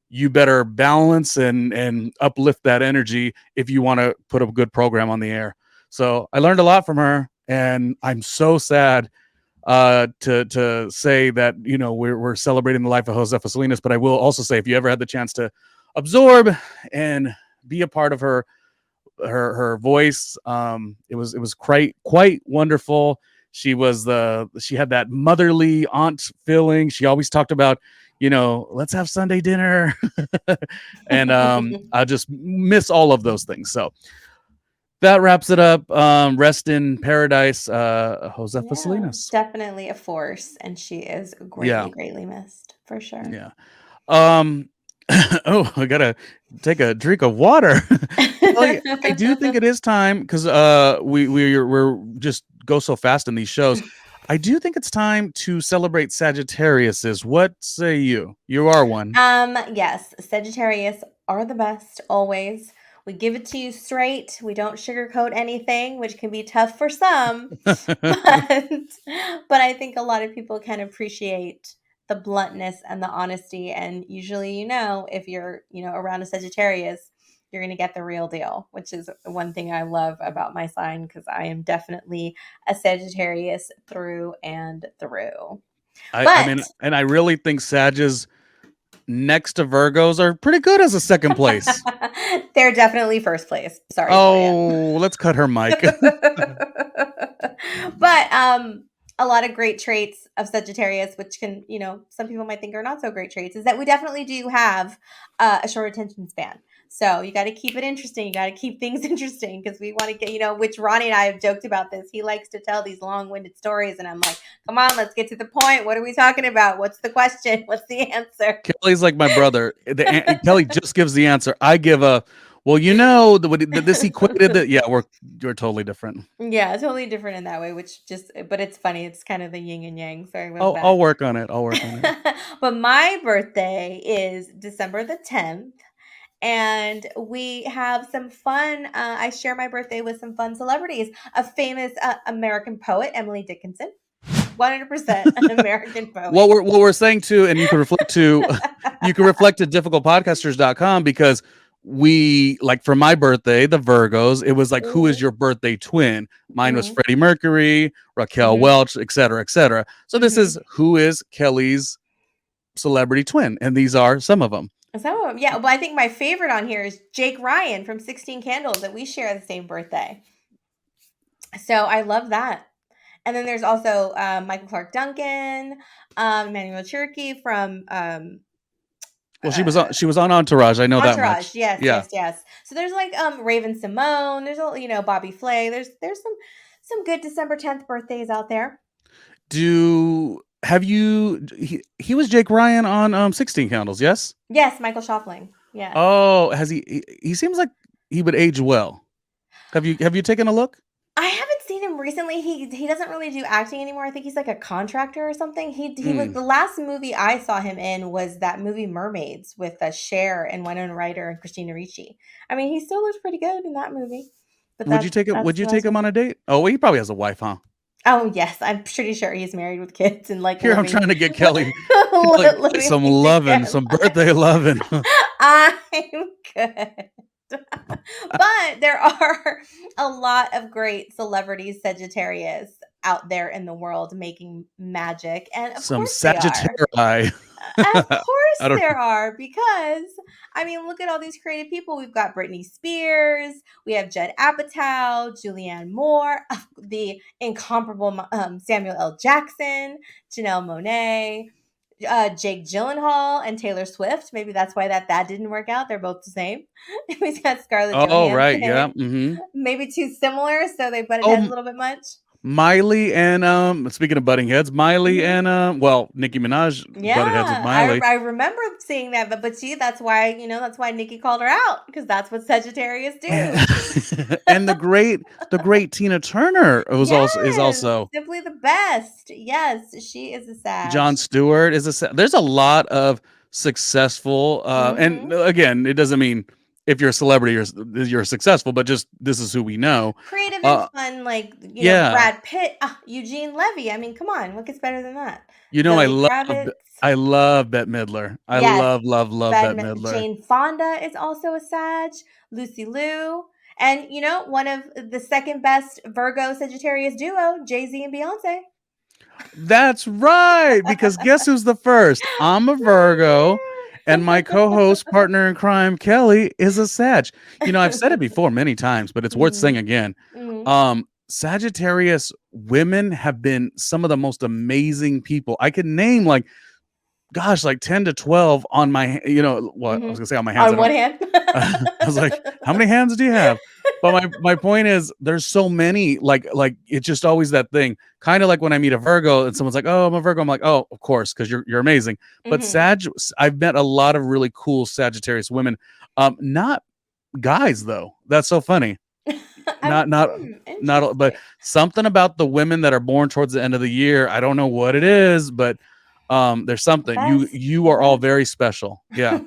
you better balance and uplift that energy if you want to put a good program on the air. So I learned a lot from her, and I'm so sad to say that, you know, we're celebrating the life of Josefa Salinas. But I will also say, if you ever had the chance to absorb and be a part of her voice, it was quite wonderful. She had that motherly aunt feeling. She always talked about, you know, let's have Sunday dinner. And I just miss all of those things. So that wraps it up. Rest in paradise, Josefa Yeah, Salinas. definitely a force, and she is Yeah, greatly, greatly missed for sure. yeah. um oh, I gotta take a drink of water. Kellie, I do think it is time, because we're just go so fast in these shows. I do think it's time to celebrate Sagittariuses. What say you? You are one. Yes, Sagittarius are the best always. We give it to you straight. We don't sugarcoat anything, which can be tough for some, but but I think a lot of people can appreciate the bluntness and the honesty. And usually, if you're, around a Sagittarius, you're going to get the real deal, which is one thing I love about my sign, because I am definitely a Sagittarius through and through. I But mean, and I really think Sages next to Virgos are pretty good as a second place. they're definitely first place. Sorry for you. Oh, let's cut her mic. But a lot of great traits of Sagittarius, which can, some people might think are not so great traits, is that we definitely do have a short attention span. So you got to keep it interesting. You got to keep things interesting, because we want to get, which Ronnie and I have joked about this. He likes to tell these long-winded stories, and I'm like, come on, let's get to the point. What are we talking about? What's the question? What's the answer? Kelly's like my brother. Kelly just gives the answer. I give a, well, you know, this equated that. Yeah, you're totally different. Yeah, totally different in that way, but it's funny. It's kind of the yin and yang. Sorry about Oh, I'll work on it. I'll work on it. that. But my birthday is December the 10th, and we have some fun. I share my birthday with some fun celebrities. A famous American poet, Emily Dickinson. 100% an American poet. What we're saying too, and you can reflect to difficultpodcasters.com, because we, like, for my birthday, the Virgos, it was like, who is your birthday twin? Mine was Mhm. Freddie Mercury, Raquel Mhm. Welch, etc., etc. So this Mhm. is who is Kelly's celebrity twin, and these are some of them. Some of them, yeah. Well, I think my favorite on here is Jake Ryan from 16 Candles, that we share the same birthday. So I love that. And then there's also Michael Clark Duncan, Emmanuel Cherokee from Well, uh, she was on Entourage. I know that Entourage. much. Yes, Yeah. yes, yes. So there's like Raven Simone. There's Bobby Flay. There's some good December 10th birthdays out there. Have you? He was Jake Ryan on 16 Candles. Yes. Yes, Michael Schofling. Yes. Oh, has he seems like he would age well. Have you taken a look? I haven't seen him recently. He doesn't really do acting anymore. I think he's like a contractor or something. He was, Mm. the last movie I saw him in was that movie Mermaids with Cher and Winona Ryder and Christina Ricci. I mean, he still looks pretty good in that movie. But Would you take it? that's Would you the take last him one. on a date? Oh, well, he probably has a wife, huh? Oh yes, I'm pretty sure he's married with kids and like Here, I'm living trying to get Kelly living some a loving, together some life. birthday loving. I'm good. But there are a lot of great celebrities, Sagittarius, out there in the world making magic. And of Some course they are. Sagittarius. Of course I don't. there are, because I mean, look at all these creative people. We've got Britney Spears, we have Judd Apatow, Julianne Moore, the incomparable Samuel L. Jackson, Janelle Monáe, Jake Gyllenhaal, and Taylor Swift. Maybe that's why that didn't work out. They're both the same. We've got Scarlett Oh, right. Yeah. Johansson. Mm-hmm. Maybe too similar, so they butted heads a Oh, little bit much. Miley and speaking of butting heads, Miley Mhm. and well, Nicki Minaj butted heads with Yeah, I Miley. I remember seeing that, but see, that's why Nikki called her out, because that's what Sagittarius And, do. and the great Tina Turner is Yes, also. simply the best. Yes, she is a Sag. Jon Stewart is there's a lot of successful and Mhm. again, it doesn't mean if you're a celebrity, you're successful, but just this is who we know. Creative and Uh, fun, like, yeah, Brad Pitt, Eugene Levy. I mean, come on, what gets better than that? you know, Zoe Kravitz. I love Bette Midler. I Yes, love, love, love Bette Midler. Jane Fonda is also a Sag, Lucy Liu, and one of the second best Virgo Sagittarius duo, Jay-Z and Beyonce. That's right, because guess who's the first? I'm a Virgo, and my co-host partner in crime, Kelly, is a Sag. You know, I've said it before many times, but it's worth saying Mhm, again. mhm, Sagittarius women have been some of the most amazing people. I could name like, gosh, like 10 to 12 on my, what I was mhm. gonna say on my hands. I On one don't, hand. I was like, how many hands do you have? But my point is, there's so many. Like it's just always that thing. Kind of like when I meet a Virgo and someone's like, "Oh, I'm a Virgo." I'm like, "Oh, of course, because you're amazing." But Mhm. I've met a lot of really cool Sagittarius women. Not guys though. That's so funny. Not not but Interesting. something about the women that are born towards the end of the year. I don't know what it is, but there's The something. best, You the are all best. very special. Yeah.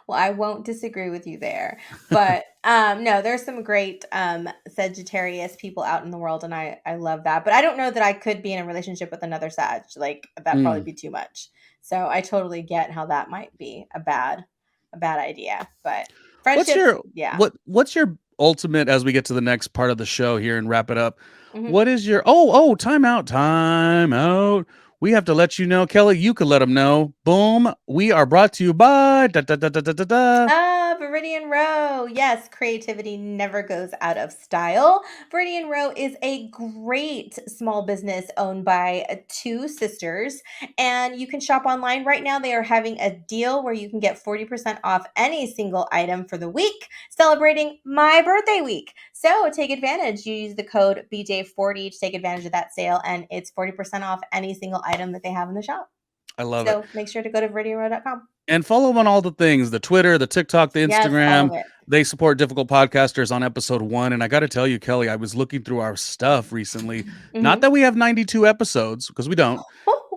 Well, I won't disagree with you there. But no, there's some great Sagittarius people out in the world, and I love that. But I don't know that I could be in a relationship with another Sag. Like, that'd probably Mm. be too much. So I totally get how that might be a bad idea. But What's friendships, your yeah. what's your ultimate as we get to the next part of the show here and wrap it up? Mhm. What is your time out, time out. We have to let you know, Kelly, you could let them know. Boom. We are brought to you by da, da, da, da, da, da, da. Viridian Row. Yes, creativity never goes out of style. Viridian Row is a great small business owned by two sisters, and you can shop online right now. They are having a deal where you can get 40% off any single item for the week, celebrating my birthday week. So take advantage. You use the code BJ40 to take advantage of that sale, and it's 40% off any single item that they have in the shop. I love it. So make sure to go to viridianrow.com. And follow them on all the things, the Twitter, the TikTok, the Yes, all Instagram. of it. They support difficult podcasters on episode 1. And I got to tell you, Kelly, I was looking through our stuff recently. Not Mhm. that we have 92 episodes, because we don't,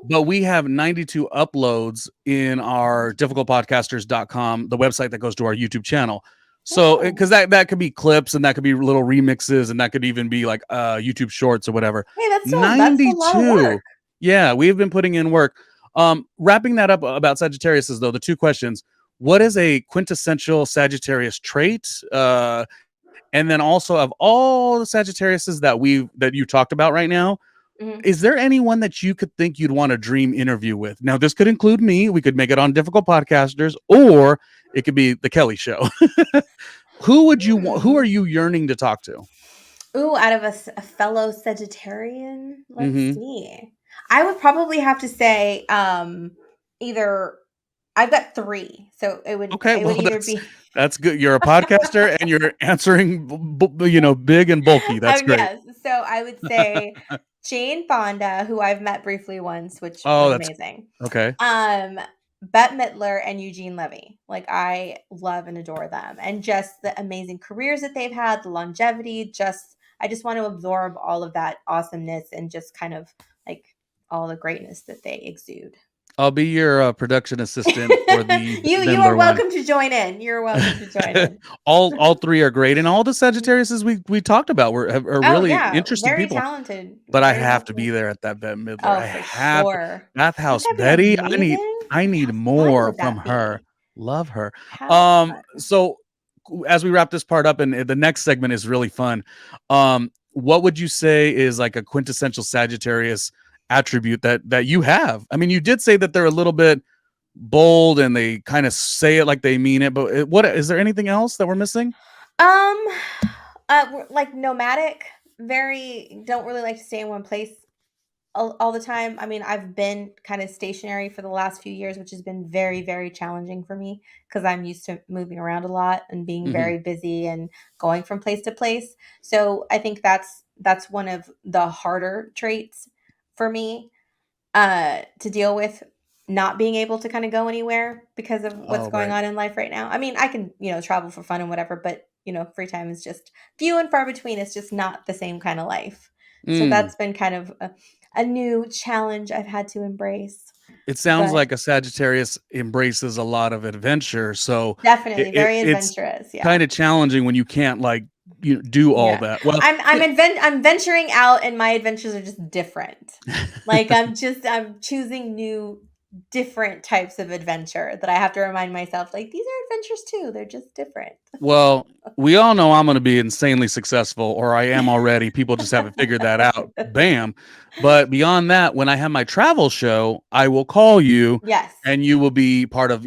but we have 92 uploads in our difficultpodcasters.com, the website that goes to our YouTube channel. So, Oh, because that could be clips and that could be little remixes and that could even be like YouTube shorts or whatever. hey, that's a lot of work. 92. Yeah, we've been putting in work. Wrapping that up about Sagittarius is though the two questions. What is a quintessential Sagittarius trait? And then also of all the Sagittariuses that you talked about right now, Mhm. is there anyone that you could think you'd want a dream interview with? Now, this could include me. We could make it on Difficult Podcasters, or it could be the Kelly Show. Who would you want? Who are Hmm. you yearning to talk to? Ooh, out of a fellow Sagittarian, let's Mm-hmm. see. I would probably have to say, either I've got 3, so it would Okay, it would well either be that's good. You're a podcaster and you're answering, big and bulky. That's great. yes. So I would say Jane Fonda, who I've met briefly once, which Oh, was that's amazing. okay. Um, Bette Midler and Eugene Levy. Like, I love and adore them, and just the amazing careers that they've had, the longevity. I just want to absorb all of that awesomeness and just kind of like all the greatness that they exude. I'll be your production assistant for the You are Midler one. welcome to join in. You're welcome to join in. all three are great, and all the Sagittariuses we talked about are Oh really yeah, interesting very people. talented, But I very have to talented. be there at that Bette Midler. Oh, I for have to. sure. Wouldn't Bathhouse that be Betty. amazing? I need How fun more would from that her. be? Love her. How fun. So as we wrap this part up, and the next segment is really fun. What would you say is like a quintessential Sagittarius attribute that you have? I mean, you did say that they're a little bit bold and they kind of say it like they mean it, but what is there anything else that we're missing? Um, we're, like, nomadic, very don't really like to stay in one place all the time. I mean, I've been kind of stationary for the last few years, which has been very, very challenging for me because I'm used to moving around a lot and being Hmm. very busy and going from place to place. So I think that's one of the harder traits for me to deal with, not being able to kind of go anywhere because of what's Oh, going right. on in life right now. I mean, I can, travel for fun and whatever, but free time is just few and far between. It's just not the same kind of life. So Mm. that's been kind of a new challenge I've had to embrace. It sounds But like a Sagittarius embraces a lot of adventure, so definitely very it's adventurous. Yeah. kind of challenging when you can't like do all Yeah. that. Well, I'm venturing out and my adventures are just different. Like I'm choosing new different types of adventure that I have to remind myself like these are adventures too. They're just different. well, we all know I'm going to be insanely successful, or I am already. People just haven't figured that out. Bam. But beyond that, when I have my travel show, I will call you Yes. and you will be part of,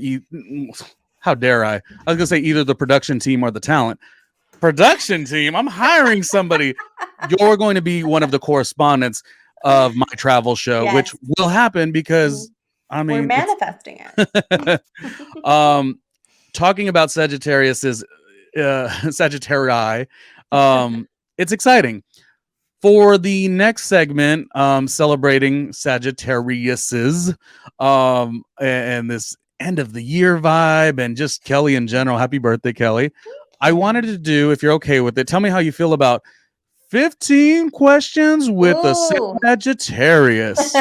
how dare I? I was going to say either the production team or the talent. Production team? I'm hiring somebody. You're going to be one of the correspondents of my travel show, which Yes. will happen because, I We're mean, it's. manifesting it. um, talking about Sagittarius is Sagittarii. It's exciting. For the next segment, celebrating Sagittariuses, and this end of the year vibe, and just Kelly in general. Happy birthday, Kelly! I wanted to do, if you're okay with it, tell me how you feel about 15 questions with a Ooh. Sagittarius.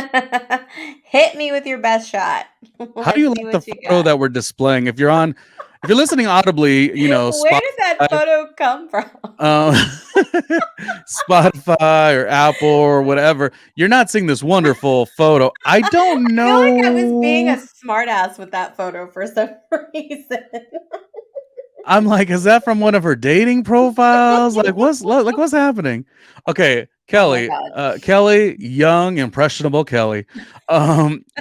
Hit me with your best shot. How do Let's you see like the what you photo got. that we're displaying? If you're listening audibly, Where did that Spotify, photo come from? uh, Spotify or Apple or whatever, you're not seeing this wonderful photo. I don't I feel like I was being a know. smartass with that photo for some reason. I'm like, is that from one of her dating profiles? What's happening? Okay, Oh my Kelly, god. Kelly, young, impressionable Kelly.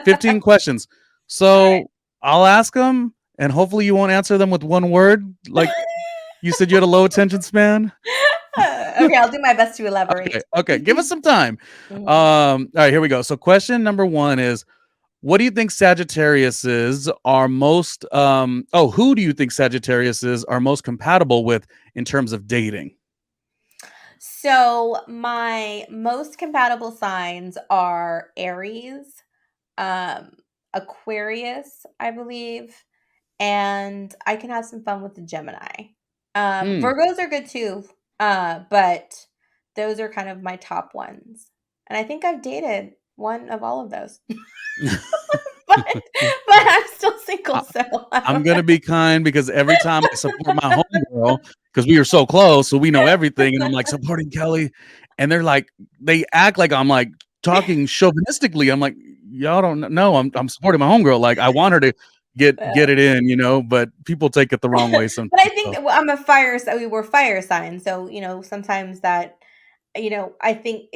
15 questions. All right. So I'll ask them, and hopefully you won't answer them with one word. Like you said, you had a low attention span. Okay, I'll do my best to elaborate. Okay. Give us some time. Mhm. All right, here we go. So question number one is, what do you think Sagittariuses are most who do you think Sagittariuses are most compatible with in terms of dating? So, my most compatible signs are Aries, um, Aquarius, I believe, and I can have some fun with the Gemini. Hmm. Virgos are good too, but those are kind of my top ones. And I think I've dated one of all of those. But I'm still single, I, so I I'm don't know. gonna be kind because every time I support my homegirl, because we are so close, so we know everything, and I'm like supporting Kelly, and they act like I'm like talking chauvinistically. I'm like, y'all don't know. I'm supporting my homegirl. Like I want her to get But it in, but people take it the wrong way but I sometimes. think So. that I'm a fire, so we were fire signs. So, sometimes that, I think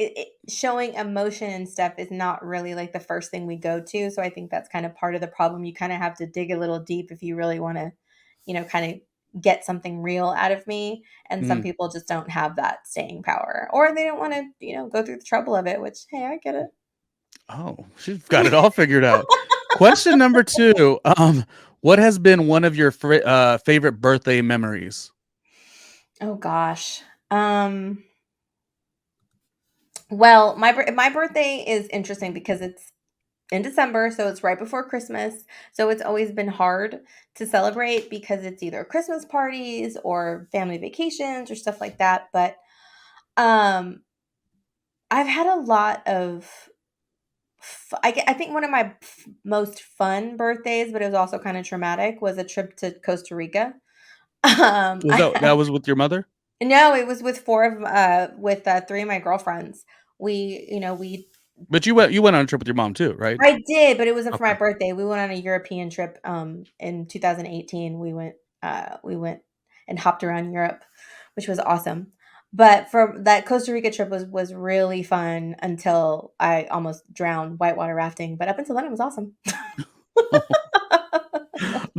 showing emotion and stuff is not really like the first thing we go to. So I think that's kind of part of the problem. You kind of have to dig a little deep if you really want to, kind of get something real out of me. And some Mm. people just don't have that staying power, or they don't want to, go through the trouble of it, which, hey, I get it. Oh, she's got it all figured out. Question number two. What has been one of your favorite birthday memories? Oh gosh. Well, my birthday is interesting because it's in December, so it's right before Christmas. So it's always been hard to celebrate because it's either Christmas parties or family vacations or stuff like that. But um, I've had a lot of. I think one of my most fun birthdays, but it was also kind of traumatic, was a trip to Costa Rica. Was that I was with your mother? No, it was with three of my girlfriends. We But you went on a trip with your mom too, right? I did, but it wasn't for my Okay. birthday. We went on a European trip, in 2018. We went and hopped around Europe, which was awesome. But for that Costa Rica trip was really fun until I almost drowned whitewater rafting, but up until then, it was awesome.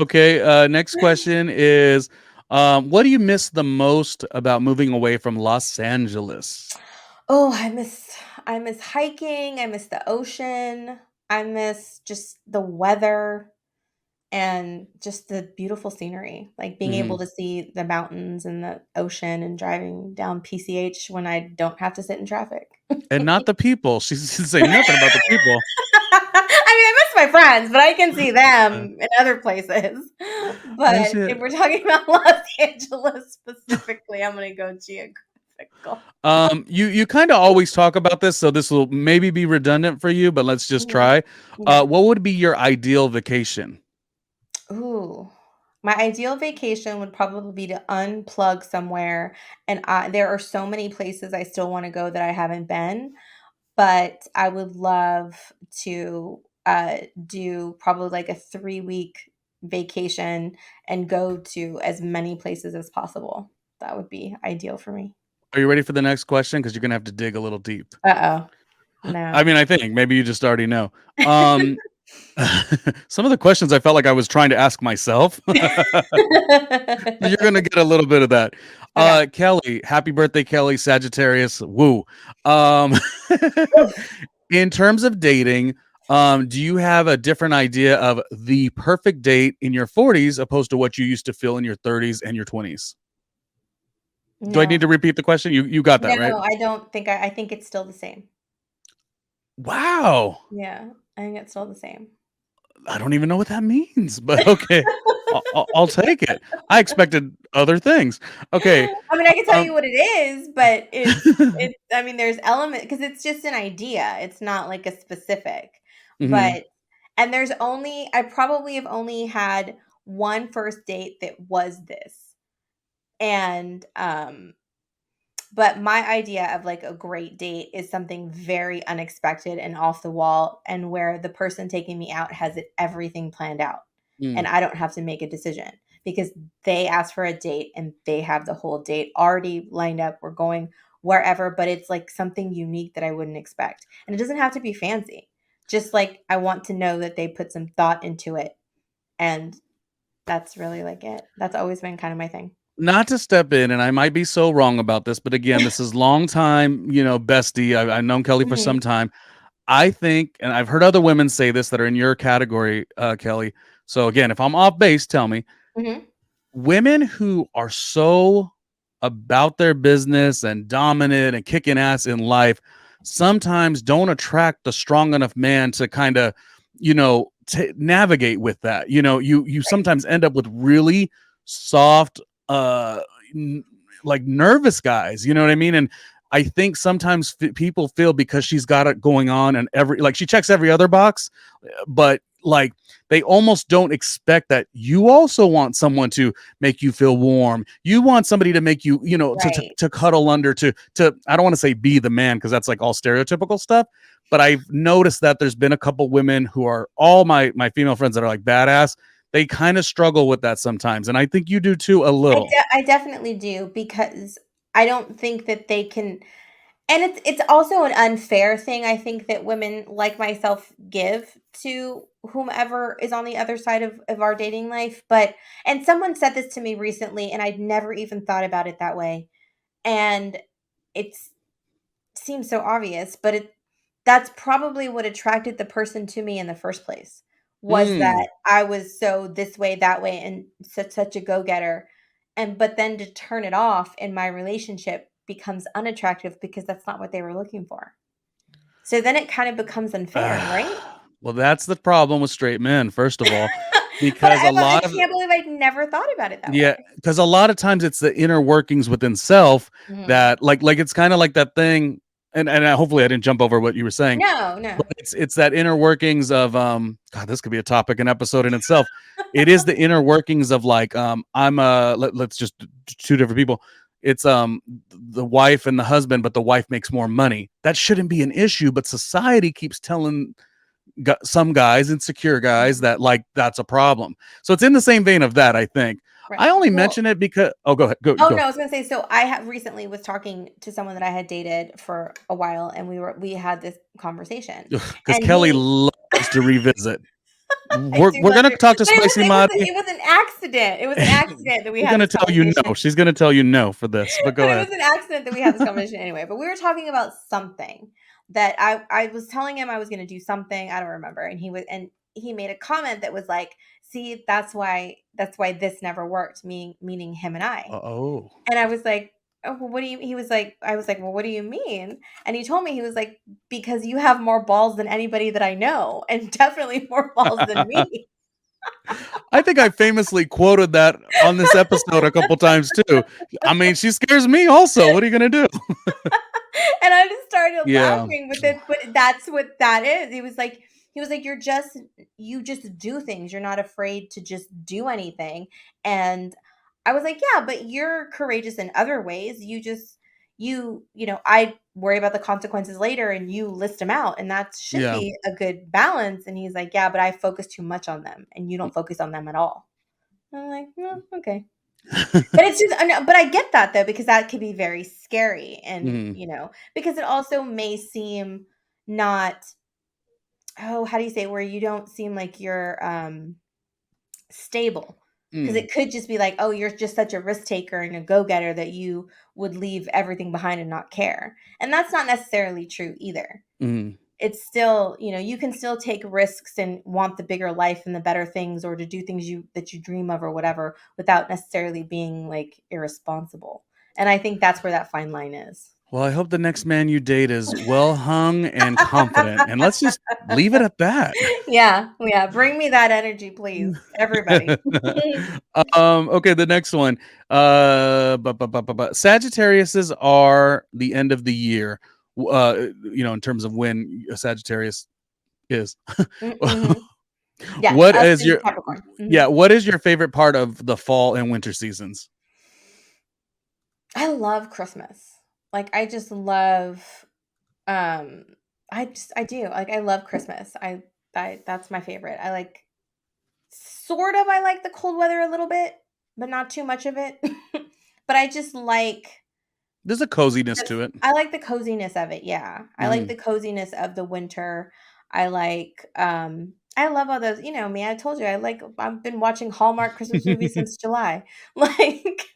Okay. Next question is, what do you miss the most about moving away from Los Angeles? Oh, I miss hiking, I miss the ocean, I miss just the weather. And just the beautiful scenery, like being able Hmm. to see the mountains and the ocean and driving down PCH when I don't have to sit in traffic. And not the people. She didn't say nothing about the people. I miss my friends, but I can see Uh, them in other places. I But said, if we're talking about Los Angeles specifically, I'm gonna go geographic. Typical. You kind of always talk about this, so this will maybe be redundant for you, but let's just Mhm. try. Yeah. What would be your ideal vacation? Ooh. My ideal vacation would probably be to unplug somewhere, and there are so many places I still wanna go that I haven't been, but I would love to, do probably, like, a 3-week vacation and go to as many places as possible. That would be ideal for me. Are you ready for the next question? Because you're gonna have to dig a little deep. Uh-oh. I No. mean, I think maybe you just already know. Um, some of the questions I felt like I was trying to ask myself. You're gonna get a little bit of that. Okay. Kelly, happy birthday, Kelly, Sagittarius. Woo. Um, in terms of dating, do you have a different idea of the perfect date in your 40s opposed to what you used to feel in your 30s and your 20s? Do I need No. to repeat the question? You got that, No, right? I don't think I think it's still the same. Wow. Yeah, I think it's still the same. I don't even know what that means, but okay. I'll take it. I expected other things. Okay. I mean, I can tell Um you what it is, but it's I mean, there's element because it's just an idea. It's not like a specific. mhm. But and there's only I probably have only had one first date that was this. And but my idea of like a great date is something very unexpected and off the wall and where the person taking me out has everything planned out and Mm. I don't have to make a decision because they asked for a date and they have the whole date already lined up. We're going wherever, but it's like something unique that I wouldn't expect. And it doesn't have to be fancy. Just like I want to know that they put some thought into it. And that's really like it. That's always been kind of my thing. Not to step in, and I might be so wrong about this, but again, this is long time, bestie. I've known Kelly for Mhm, some time. I think, and I've heard other women say this that are in your category, Kelly. So again, if I'm off base, tell me. mhm. Women who are so about their business and dominant and kicking ass in life sometimes don't attract the strong enough man to kind of, navigate with that. You Right. sometimes end up with really soft, uh, n- like nervous guys. You know what I mean? And I think sometimes people feel because she's got it going on and she checks every other box, but like they almost don't expect that you also want someone to make you feel warm. You want somebody to make you, Right. to cuddle under, to I don't want to say be the man because that's like all stereotypical stuff. But I've noticed that there's been a couple women who are all my female friends that are like badass. They kind of struggle with that sometimes, and I think you do too a little. I definitely do because I don't think that they can and it's also an unfair thing I think that women like myself give to whomever is on the other side of our dating life, but and someone said this to me recently and I'd never even thought about it that way, and it's seems so obvious, but that's probably what attracted the person to me in the first place, was Mm. that I was so this way, that way, and such a go-getter, and but then to turn it off in my relationship becomes unattractive because that's not what they were looking for. So then it kind of becomes unfair, right? Well, that's the problem with straight men, first of all, But because a I lot of can't believe I'd never thought about it that yeah, way. because a lot of times it's the inner workings within self Mhm. that it's kind of like that thing, and hopefully I didn't jump over what you were saying, No, but no. it's that inner workings of God, this could be a topic, an episode in itself. It is the inner workings of like let's just two different people. It's the wife and the husband, but the wife makes more money. That shouldn't be an issue, but society keeps telling some guys, insecure guys, Mhm. that like that's a problem. So it's in the same vein of that, I think. Right. I only Well mention it because oh, go ahead, go oh, no, go, I was gonna say, so I have recently was talking to someone that I had dated for a while, and we had this conversation, because and Kelly he loves to revisit. I We're do we're love gonna to talk to but Spicy Marty. it was an accident. It was an accident that we She's had gonna this tell you no. conversation. She's gonna tell you no for this, but But go it ahead. was an accident that we had this conversation anyway, but we were talking about something that I was telling him I was gonna do something, I don't remember, and he made a comment that was like, "See, that's why this never worked," meaning him and I. Oh. And I was like, "Oh, well, what do you" he was like I was like, "Well, what do you mean?" And he told me, he was like, "Because you have more balls than anybody that I know, and definitely more balls than me." I think I famously quoted that on this episode a couple times too. I mean, she scares me also. What are you gonna do? And I just started Yeah. laughing with it, but that's what that is. He was like, you just do things. You're not afraid to just do anything. And I was like, yeah, but you're courageous in other ways. I worry about the consequences later and you list them out. And that should Yeah. be a good balance. And he's like, yeah, but I focus too much on them and you don't focus on them at all. I'm like, no, okay. But it's just but I get that though, because that could be very scary and, Mhm. because it also may seem not how do you say it? Where you don't seem like you're stable. Because Mm. it could just be like, oh, you're just such a risk taker and a go-getter that you would leave everything behind and not care. And that's not necessarily true either. Mhm. It's still, you can still take risks and want the bigger life and the better things, or to do things that you dream of or whatever, without necessarily being like irresponsible. And I think that's where that fine line is. Well, I hope the next man you date is well hung and confident, and let's just leave it at that. Yeah, yeah. Bring me that energy, please, everybody. Okay, the next one. Sagittariuses are the end of the year. In terms of when a Sagittarius is. Mm-hmm. Yes, What us is and your Capricorn. Mhm. yeah, what is your favorite part of the fall and winter seasons? I love Christmas. Like I just love um I do. Like I love Christmas. I that's my favorite. I like the cold weather a little bit, but not too much of it. But I just like There's a coziness to it. I like the coziness of it, yeah. I like Mhm. the coziness of the winter. I love all those, me, I told you I've been watching Hallmark Christmas movies since July. Like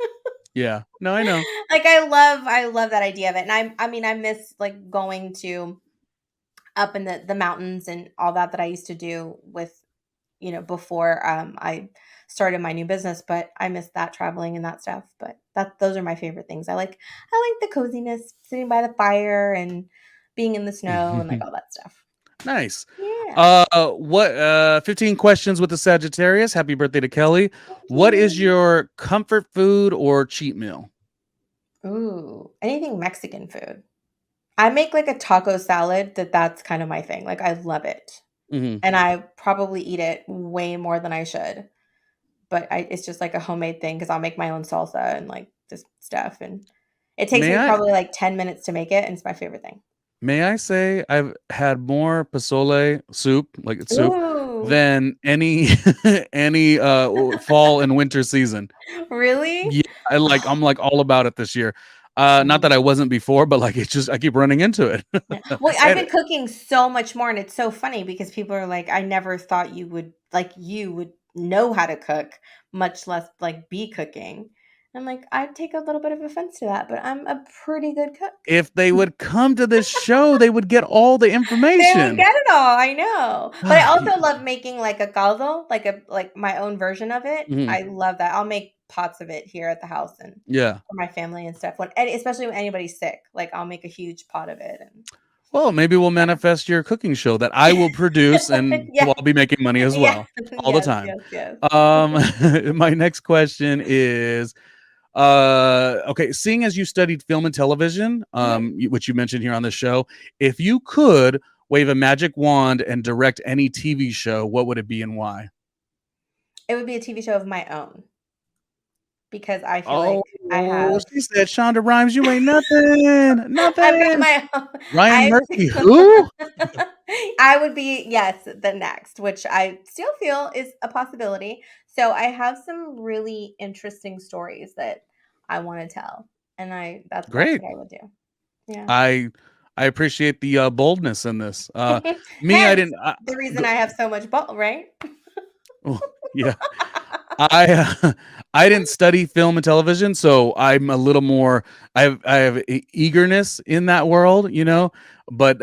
Yeah. No, I know. like I love that idea of it. And I mean I miss like going to up in the mountains and all that I used to do with, before I started my new business, but I miss that traveling and that stuff. But those are my favorite things. I like the coziness, sitting by the fire and being in the snow and like all that stuff. Nice. Yeah. What 15 questions with the Sagittarius. Happy birthday to Kelly. Thank What is you. your comfort food or cheat meal? Ooh, anything Mexican food. I make like a taco salad that's kind of my thing. Like I love it. Mhm. And I probably eat it way more than I should. But it's just like a homemade thing because I'll make my own salsa and like this stuff. And it takes May me I probably like 10 minutes to make it. And it's my favorite thing. may I say I've had more pozole soup, like it's soup, Ooh, than any any fall and winter season. really? Yeah, I'm like all about it this year. Not Oh, that I wasn't before, but like it's just I keep running into it. yeah. Well, I've And been cooking so much more, and it's so funny because people are like, "I never thought you would know how to cook, much less like be cooking." I'm like, I take a little bit of offense to that, but I'm a pretty good cook. if they would come to this show, they would get all the They would information. get it all, I know. But I also love making like a caldo, like my own version of it. Mhm. I love that. I'll make pots of it here at the house and Yeah. for my family and stuff. And especially when anybody's sick, like I'll make a huge pot of it and Well, maybe we'll manifest your cooking show that I will produce, and yeah. I'll be making money as Yeah. well, all the Yes, time. yes, yes. Um, my next question is, okay, seeing as you studied film and television, Mhm. which you mentioned here on the show, if you could wave a magic wand and direct any TV show, what would it be and why? It would be a TV show of my own because I feel like Oh, I have she said, Shonda Rhimes, you ain't nothing, I've got nothing. my own Ryan I Murphy, who? I would be, yes, the next, which I still feel is a possibility. So I have some really interesting stories that I want to tell, and that's Great. what I would do. Yeah. I I appreciate the boldness in this. Me, I Hence didn't. the reason I have so much ball, right? Oh, yeah, I didn't study film and television, so I'm a little more. I have eagerness in that world, but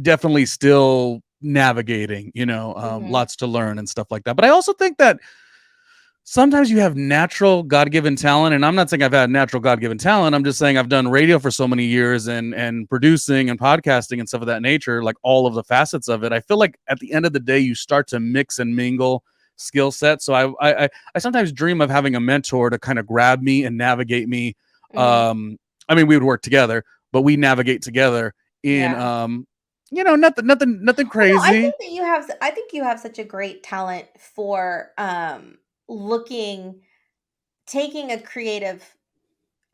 definitely still navigating. Mhm. Lots to learn and stuff like that. But I also think that sometimes you have natural God-given talent, and I'm not saying I've had natural God-given talent. I'm just saying I've done radio for so many years and producing and podcasting and stuff of that nature, like all of the facets of it. I feel like at the end of the day, you start to mix and mingle skill set. So I sometimes dream of having a mentor to kind of grab me and navigate me. Mhm. I mean, we would work together, but we navigate together in Yeah. nothing Well, no, I crazy. think that you have I think you have such a great talent for, looking taking a creative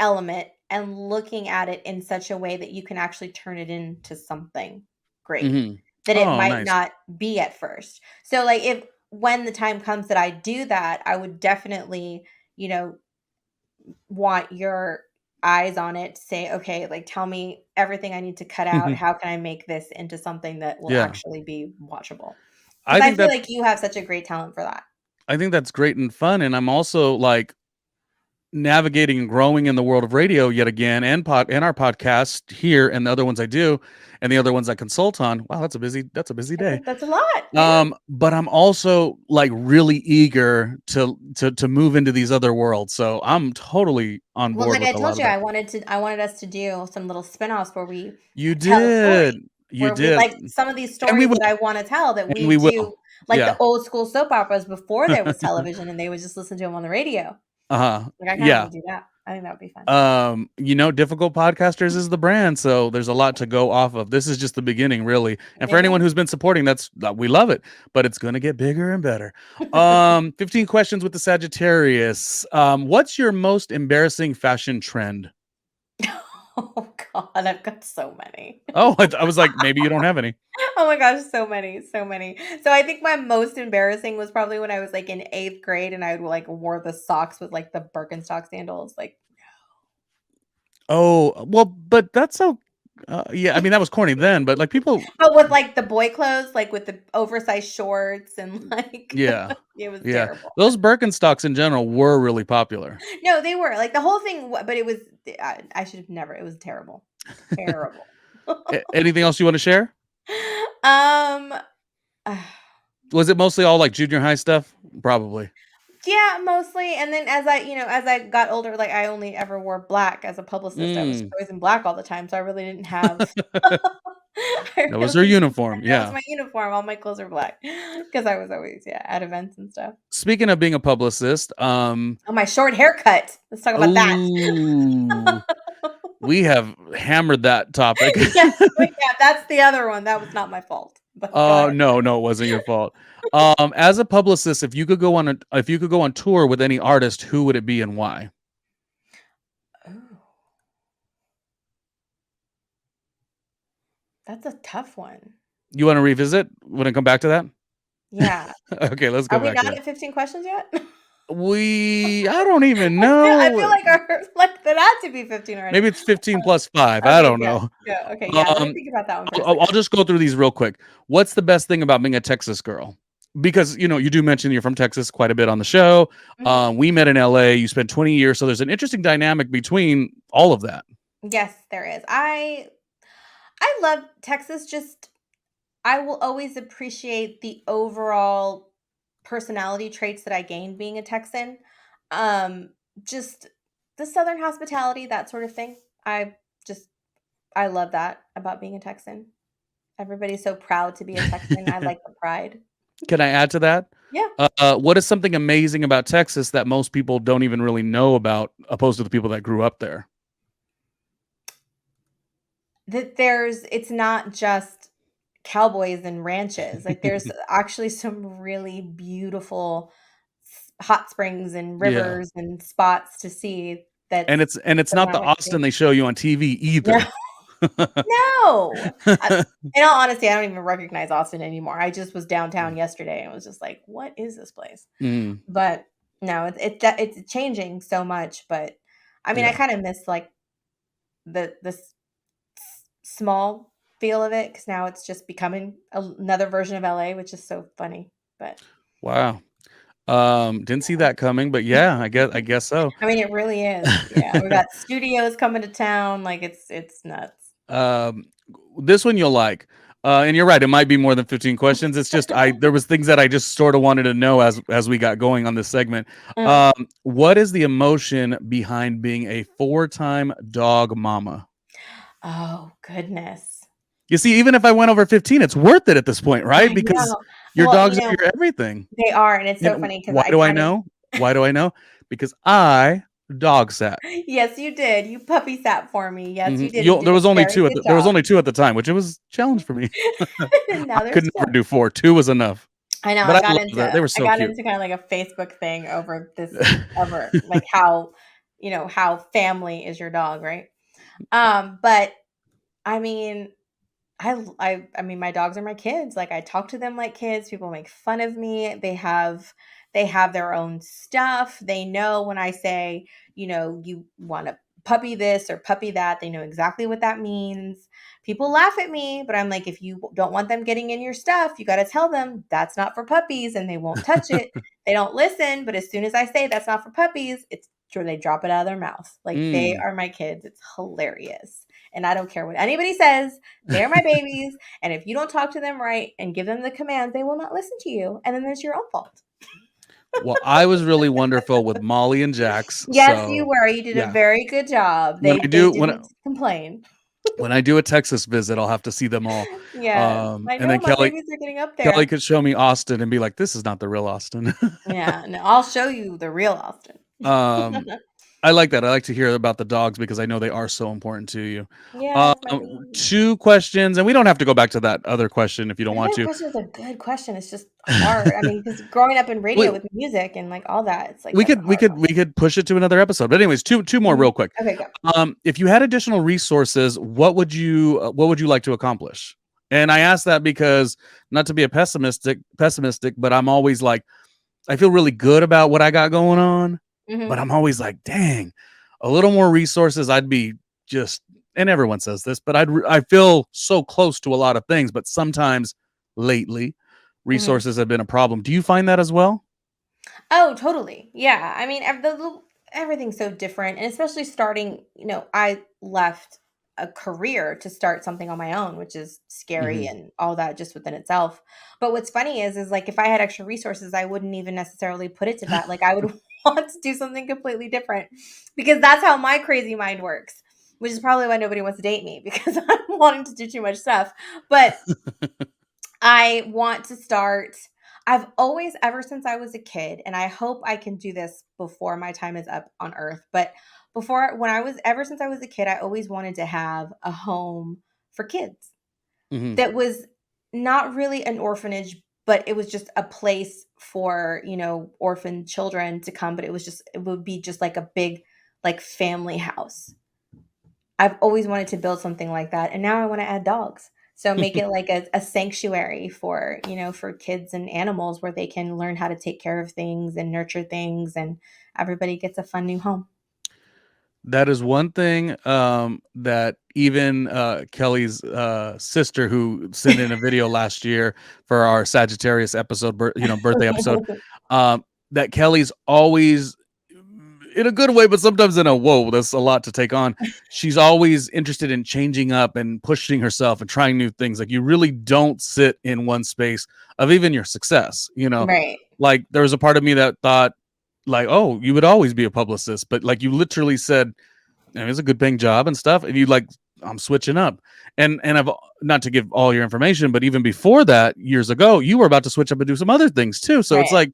element and looking at it in such a way that you can actually turn it into something great Hmm. that it Oh, might nice. not be at first. So, like, if when the time comes that I do that, I would definitely, you know, want your eyes on it to say, okay, like, tell me everything I need to cut out. How can I make this into something that will Yeah. actually be watchable? Because I I think feel that like you have such a great talent for that. I think that's great and fun, and I'm also like navigating and growing in the world of radio yet again, and our podcast here, and the other ones I do, and the other ones I consult on. Wow, that's a busy day. That's a lot. Yeah. But I'm also like really eager to move into these other worlds. So I'm totally on Well, board like I with a lot told of you, that. I wanted us to do some little spinoffs where we You tell a story, did. You where we did. like some of these And we stories will. that I wanna tell that And we we do, will. like Yeah. the old school soap operas before there was television and they would just listen to them on the radio. Uh-huh. Like, I kinda Yeah. wanna do that. I think that would be fun. Difficult podcasters is the brand, so there's a lot to go off of. This is just the beginning, really. And for It anyone is. who's been supporting, we love it, but it's gonna get bigger and better. 15 questions with the Sagittarius. What's your most embarrassing fashion trend? Oh god, I've got so many. Oh, I was like, maybe you don't have any. Oh my gosh, so many, so many. So I think my most embarrassing was probably when I was, like, in 8th grade and I, like, wore the socks with, like, the Birkenstock sandals, like, Oh, well, but that's so yeah, I mean that was corny then, but like people but with, like, the boy clothes, like, with the oversized shorts and, like, yeah. it was Yeah. terrible. Those Birkenstocks in general were really popular. No, they were, like, the whole thing but it was I should have never it was terrible. Terrible. Anything else you want to share? Um, Was it mostly all like junior high stuff? Probably. yeah, mostly, and then as I got older, like, I only ever wore black as a publicist. I was Mm. always in black all the time, so I really didn't have I That was her really uniform. that was Yeah. my uniform, all my clothes are black because I was always, yeah, at events and stuff. Speaking of being a publicist, Oh, my short haircut. Let's talk about that. ooh, we have hammered that topic. Yes, but yeah, that's the other one. That was not my fault, but go Oh, ahead. no, it wasn't your fault. As a publicist, if you could go on tour with any artist, who would it be and why? Ooh, that's a tough one. You want to revisit? Want to come back to that? Yeah. Okay, let's Are go we back to not that. at 15 questions yet? I don't even I feel know. like like that had to be 15 already. Maybe it's 15 plus 5. I Okay, don't yeah, know. yeah, okay, yeah, let me Um, think about that one for a I'll second. just go through these real quick. What's the best thing about being a Texas girl? Because, you do mention you're from Texas quite a bit on the show. Mhm. We met in LA. You spent 20 years, so there's an interesting dynamic between all of that. Yes, there is. I love Texas, just I will always appreciate the overall personality traits that I gained being a Texan. Um, just the Southern hospitality, that sort of thing. Just I love that about being a Texan. Everybody's so proud to be a Texan. I like the pride. Can I add to that? Yeah. What is something amazing about Texas that most people don't even really know about, opposed to the people that grew up there? That it's not just cowboys and ranches. Like there's actually some really beautiful hot springs and Yeah. rivers and spots to see And that's it's that not I the like to Austin see. they show you on TV No, either. no. In all honesty, I don't even recognize Austin anymore. I just was downtown yesterday and was just like, "What is this place?" Mm, But no, it's changing so much. But I mean, I yeah. kind of miss like small feel of it because now it's just becoming another version of LA, which is so funny. But Wow. Didn't see that coming, but yeah, I guess so. I mean, it really is. Yeah, we got studios coming to town. Like it's nuts. Um, this one you'll like. And you're right, it might be more than 15 questions. It's just there was things that I just sort of wanted to know as we got going on this segment. Mm. What is the emotion behind being a four-time dog mama? Oh goodness. You see, even if I went over 15, it's worth it at this point, right? I Because know. your Well, dogs are your everything. they are, and it's so And funny because why I do I kind know? Why of do I know? Because I dog sat. Yes, you did. You puppy sat for me. Yes, you Mhm. did, and There did a was only very 2 good there was job. only 2 at the time, which it was a challenge for me. And I now could there's never 2. do 4. 2 was enough. I know. But I loved that. They were I so got cute. into kind of like a Facebook thing over this over like how, how family is your dog, right? But I mean, I mean, my dogs are my kids. Like, I talk to them like kids. People make fun of me. They have their own stuff. They know when I say, you want to puppy this or puppy that, they know exactly what that means. People laugh at me, but I'm like, if you don't want them getting in your stuff, you got to tell them that's not for puppies and they won't touch it. They don't listen, but as soon as I say that's not for puppies, it's sure they drop it out of their mouth. Like, they Mm. are my kids. It's hilarious. And I don't care what anybody says. They're my babies, and if you don't talk to them right and give them the commands, they will not listen to you, and then there's your own fault. Well, I was really wonderful with Molly and Jax, Yes, you so were. You did a yeah. very good job. When I They do didn't complain. when I do a Texas visit, I'll have to see them all. Yes, I And know then my babies are getting up Kelly there. could show me Austin and be like, "This is not the real Austin." Yeah, no, I'll show you the real Austin. Um, I like that. I like to hear about the dogs because I know they are so important to you. Yes, my babies. 2 questions, and we don't have to go back to that other question if you don't The want other to. question is a good question. It's just hard. I mean, because growing up in radio We with music and like all that, it's like we that's a could we hard could one. we could push it to another episode. But anyways, two more Mhm. real quick. Okay, go. If you had additional resources, what would you like to accomplish? And I ask that because not to be a pessimistic, but I'm always like I feel really good about what I got going on, but Mhm. I'm always like, dang, a little more resources, I'd be just. And everyone says this, but I feel so close to a lot of things, but sometimes lately, Mhm. resources have been a problem. Do you find that as well? Oh, totally. Yeah. I mean, everything's so different. And especially starting, I left a career to start something on my own, which is scary Hmm. and all that just within itself. But what's funny is like if I had extra resources, I wouldn't even necessarily put it to that. Like, I would want to do something completely different because that's how my crazy mind works, which is probably why nobody wants to date me because I'm wanting to do too much stuff. But I want to start. I've always, ever since I was a kid, and I hope I can do this before my time is up on earth, but ever since I was a kid, I always wanted to have a home for kids Hmm. that was not really an orphanage, but it was just a place for, orphan children to come, but it would be just like a big, like, family house. I've always wanted to build something like that, and now I wanna add dogs. So make it like a sanctuary for, for kids and animals where they can learn how to take care of things and nurture things, and everybody gets a fun new home. That is one thing that even Kelly's sister, who sent in a video last year for our Sagittarius episode, birthday episode, that Kelly's always, in a good way, but sometimes in a whoa, that's a lot to take on. She's always interested in changing up and pushing herself and trying new things. Like, you really don't sit in one space of even your success. Right. Like, there was a part of me that thought, like, oh, you would always be a publicist, but like you literally said, it's a good paying job and stuff, and you like, I'm switching up, and I've, not to give all your information, but even before that, years ago, you were about to switch up and do some other things too. So it's Right.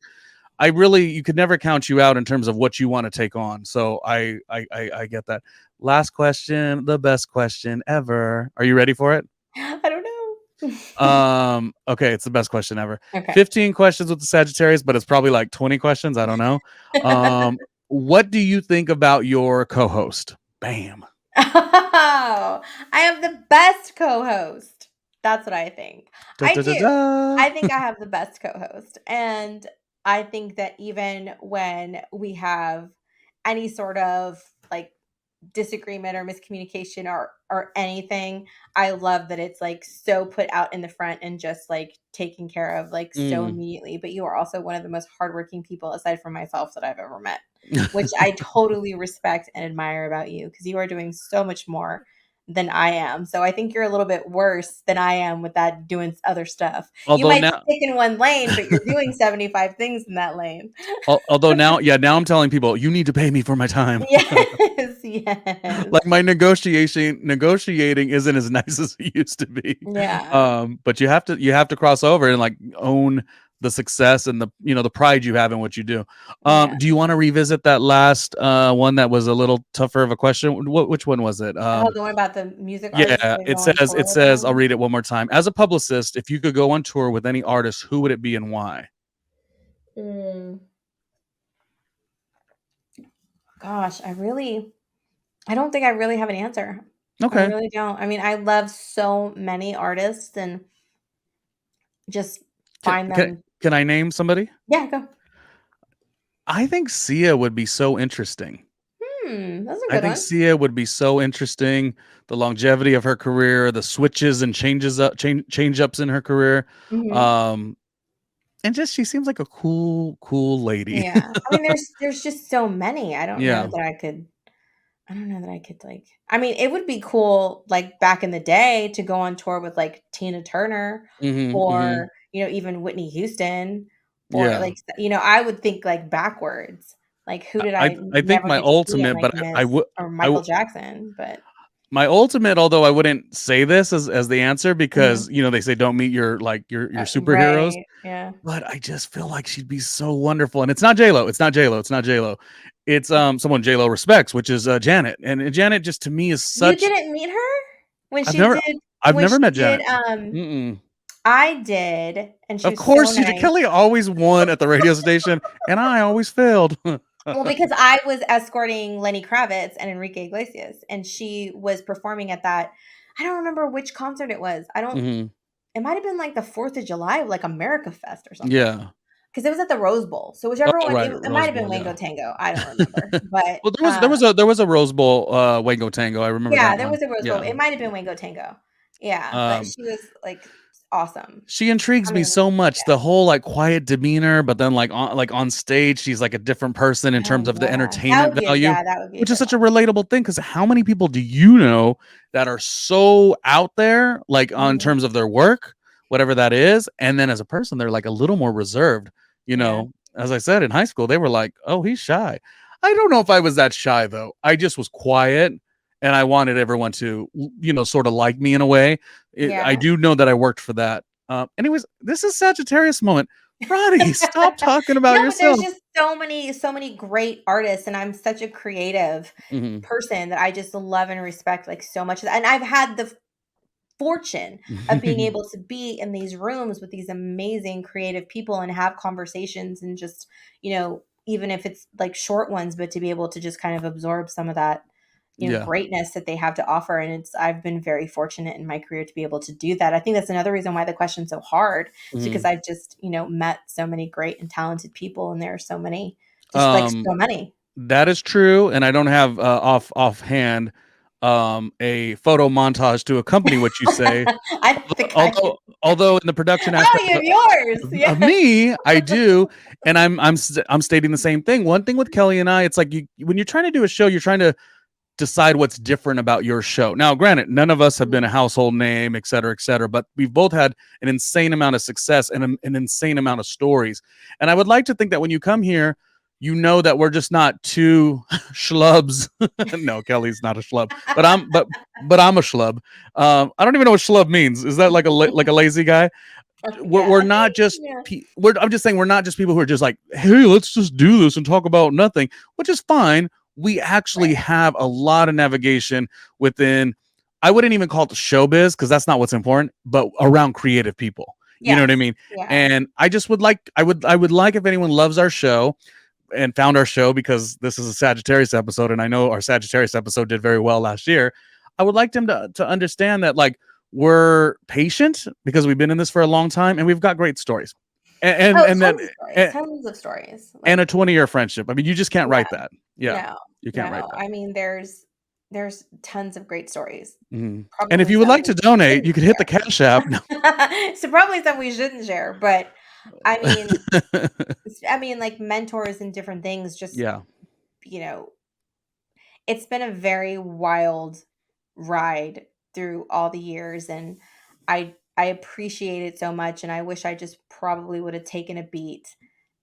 like, you could never count you out in terms of what you want to take on. So I get that. Last question, the best question ever. Are you ready for it? I don't know. Okay, it's the best question ever. Okay. 15 questions with the Sagittarius, but it's probably like 20 questions. I don't know. What do you think about your co-host? Bam. Oh, I have the best co-host. That's what I think. Da, I da, da, do. da. I think I have the best co-host. And I think that even when we have any sort of like disagreement or miscommunication or anything, I love that it's like so put out in the front and just like taken care of like so Mm. immediately. But you are also one of the most hardworking people aside from myself that I've ever met, which I totally respect and admire about you because you are doing so much more than I am. So I think you're a little bit worse than I am with that doing other stuff. You Although might now stick in one lane, but you're doing 75 things in that lane. although now, yeah, now I'm telling people, you need to pay me for my time. Yes, yes. Like my negotiating isn't as nice as it used to be. Yeah, But you have to cross over and like own the success and the the pride you have in what you do. yeah. Do you want to revisit that last one that was a little tougher of a question? Which one was it? Oh, the one about the music artist Yeah, that I go on it tour with says, I'll them? read it one more time. As a publicist, if you could go on tour with any artist, who would it be and why? Mm, gosh, I don't think I really have an answer. I Okay. really don't. I mean, I love so many artists and just Can, find can, them. can I name somebody? Yeah, go. I think Sia would be so interesting. That's a I good think one. Sia would be so interesting. The longevity of her career, the switches and change ups in her career, Mhm. um, and just she seems like a cool lady. Yeah. I mean, there's just so many. Yeah. I don't know that I could, like, I mean, it would be cool, like, back in the day to go on tour with, like, Tina Turner Hmm. Hmm. or, even Whitney Houston or, Yeah. like, I would think, like, backwards. Like, who did I I think never my get to see and, ultimate, like, but I miss? would Or I w- Michael Jackson, but my ultimate, although I wouldn't say this as the answer because Mhm. they say don't meet your your superheroes. Right, yeah. But I just feel like she'd be so wonderful, and it's not J Lo. It's not J Lo. It's not J Lo. It's someone J Lo respects, which is Janet. And Janet just to me is You such. didn't meet her? When I've she never did I've when never she met did, Janet. Mm-mm. I did, and she Of was so course, nice. Kelly always won at the radio station, and I always failed. Well, because I was escorting Lenny Kravitz and Enrique Iglesias, and she was performing at that. I don't remember which concert it was. I don't. Hmm. It might have been like the 4th of July, like America Fest or something, Yeah. because it was at the Rose Bowl. So whichever Oh, one, right, it might Rose have been Bowl. Wango Yeah. Tango. I don't remember, but Well, there was a Rose Bowl Wango Tango. I remember yeah, that there one. was a Rose Bowl. Yeah. It might have been Wango Tango. Yeah, but Um, she was like awesome. She intrigues I me mean, so much. yeah. The whole like quiet demeanor, but then like on stage, she's like a different person in Oh terms of the yeah, that would entertainment be value, that would be a which is good such a one. relatable thing. Because how many people do you know that are so out there, like on Mhm. terms of their work, whatever that is, and then as a person, they're like a little more reserved. Yeah. As I said in high school, they were like, "Oh, he's shy." I don't know if I was that shy though. I just was quiet, and I wanted everyone to, sort of like me in a way. I Yeah. do know that I worked for that. Anyways, this is Sagittarius moment. Ronnie, stop talking about No, but there's yourself. just so many great artists, and I'm such a creative Hmm. person that I just love and respect, like, so much, and I've had the fortune of being able to be in these rooms with these amazing creative people and have conversations and just, even if it's, like, short ones, but to be able to just kind of absorb some of that, Yeah. greatness that they have to offer, and I've been very fortunate in my career to be able to do that. I think that's another reason why the question's so hard, is because Hmm. I've just, met so many great and talented people, and there are so many, just, like, Um, so many. that is true, and I don't have offhand a photo montage to accompany what you say. I don't think I could. Although in the production Oh, aspect you have yours. of Yeah. me, I do, and I'm stating the same thing. One thing with Kelly and I, it's like when you're trying to do a show, you're trying to decide what's different about your show. Now, granted, none of us have been a Mhm. household name, et cetera, but we've both had an insane amount of success and an insane amount of stories. And I would like to think that when you come here, you know that we're just not two schlubs. No, Kelly's not a schlub, but I'm a schlub. I don't even know what schlub means. Is that like like a lazy guy? Yeah, We're I not think, just yeah. I'm just saying we're not just people who are just like, hey, let's just do this and talk about nothing, which is fine. We actually Right. have a lot of navigation within. I wouldn't even call it showbiz because that's not what's important, but around creative people. You know what I Yes. mean? Yeah. And I just would like I would like if anyone loves our show and found our show because this is a Sagittarius episode, and I know our Sagittarius episode did very well last year. I would like them to understand that like we're patient because we've been in this for a long time and we've got great stories, and Oh, and that and, tons of stories, and a like, 20-year friendship. I mean, you just can't yeah, write that. Yeah, no, you can't write no, that. I mean, there's tons of great stories, Mhm. And if probably you would some like we to donate, shouldn't you could hit the Cash App. No. share. So, probably some we shouldn't share, but, I mean like, mentors and different things just, you know, it's been a very wild ride through all the years, and I appreciate it so much, and I wish I just probably would have taken a beat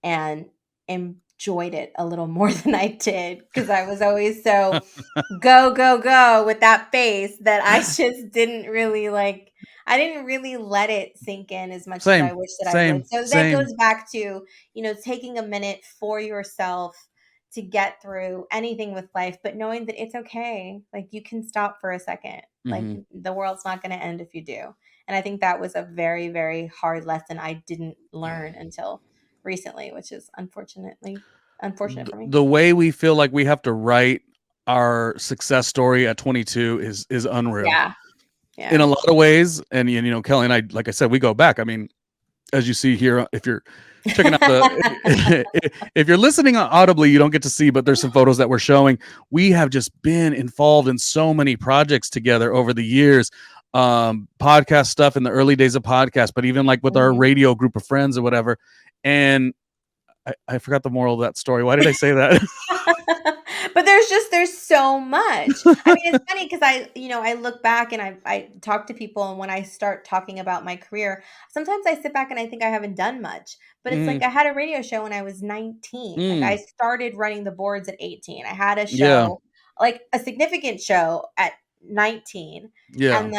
and enjoyed it a little more than I did, because I was always so go, go, go with that face that I just didn't really like I didn't really let it sink in as much as I Same, wish that I same, would. So that same. goes back to, taking a minute for yourself to get through anything with life, but knowing that it's okay. Like, you can stop for a second. Like, Mhm. the world's not going to end if you do. And I think that was a very, very hard lesson I didn't learn until recently, which is unfortunate for me. The way we feel like we have to write our success story at 22 is unreal Yeah. in a Yeah. lot of ways. And Kelly and I, like I said, we go back. I mean, as you see here, if you're checking out if you're listening audibly, you don't get to see, but there's some photos that we're showing. We have just been involved in so many projects together over the years. Podcast stuff in the early days of podcast, but even like with our Mhm. radio group of friends or whatever. And I forgot the moral of that story. Why did I say that? But there's so much. I mean, it's funny because I look back and I talk to people, and when I start talking about my career, sometimes I sit back and I think I haven't done much. But it's like Mm, I had a radio show when I was 19. Like, I mm, started running the boards at 18. I had a yeah, show, like a significant show at 19. yeah. And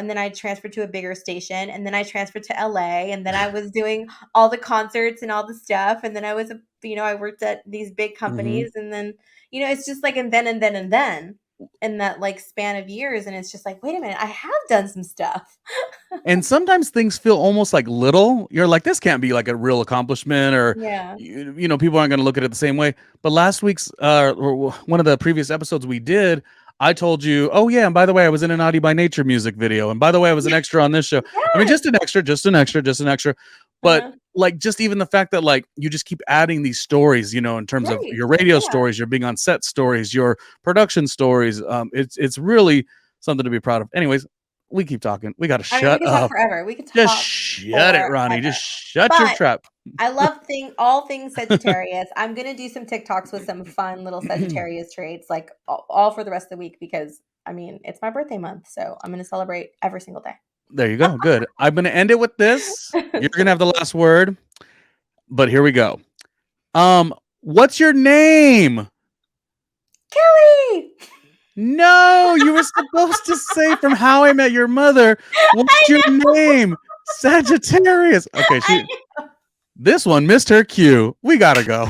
then I transferred to a bigger station, and then I transferred to LA, and then I was doing all the concerts and all the stuff, and then I worked at these big Hmm. companies, and then it's just like, and then in that, like, span of years, and it's just like, wait a minute, I have done some stuff. And sometimes things feel almost like little. You're like, this can't be like a real accomplishment, or Yeah. people aren't going to look at it the same way. But last week's or one of the previous episodes we did, I told you, oh yeah, and by the way, I was in an Naughty by Nature music video, and by the way, I was an extra on this show. I mean, Yes. just an extra, just an extra, just an extra. But Uh-huh. like, just even the fact that like you just keep adding these stories, in terms of Right. your radio Yeah. stories, your being on set stories, your production stories. It's really something to be proud of. Anyways, we keep talking. We got to I mean, we shut could talk up. forever. We could Just talk shut it, Ronnie. Just forever. shut your But trap. I love all things Sagittarius. I'm gonna do some TikToks with some fun little Sagittarius traits, like all for the rest of the week, because I mean, it's my birthday month, so I'm gonna celebrate every single day. There you go. Good. I'm going to end it with this. You're going to have the last word, but here we go. What's your name? Kelly. No, you were supposed to say from How I Met Your Mother. What's I your know. name? Sagittarius. Okay, I this one missed her cue. We got to go.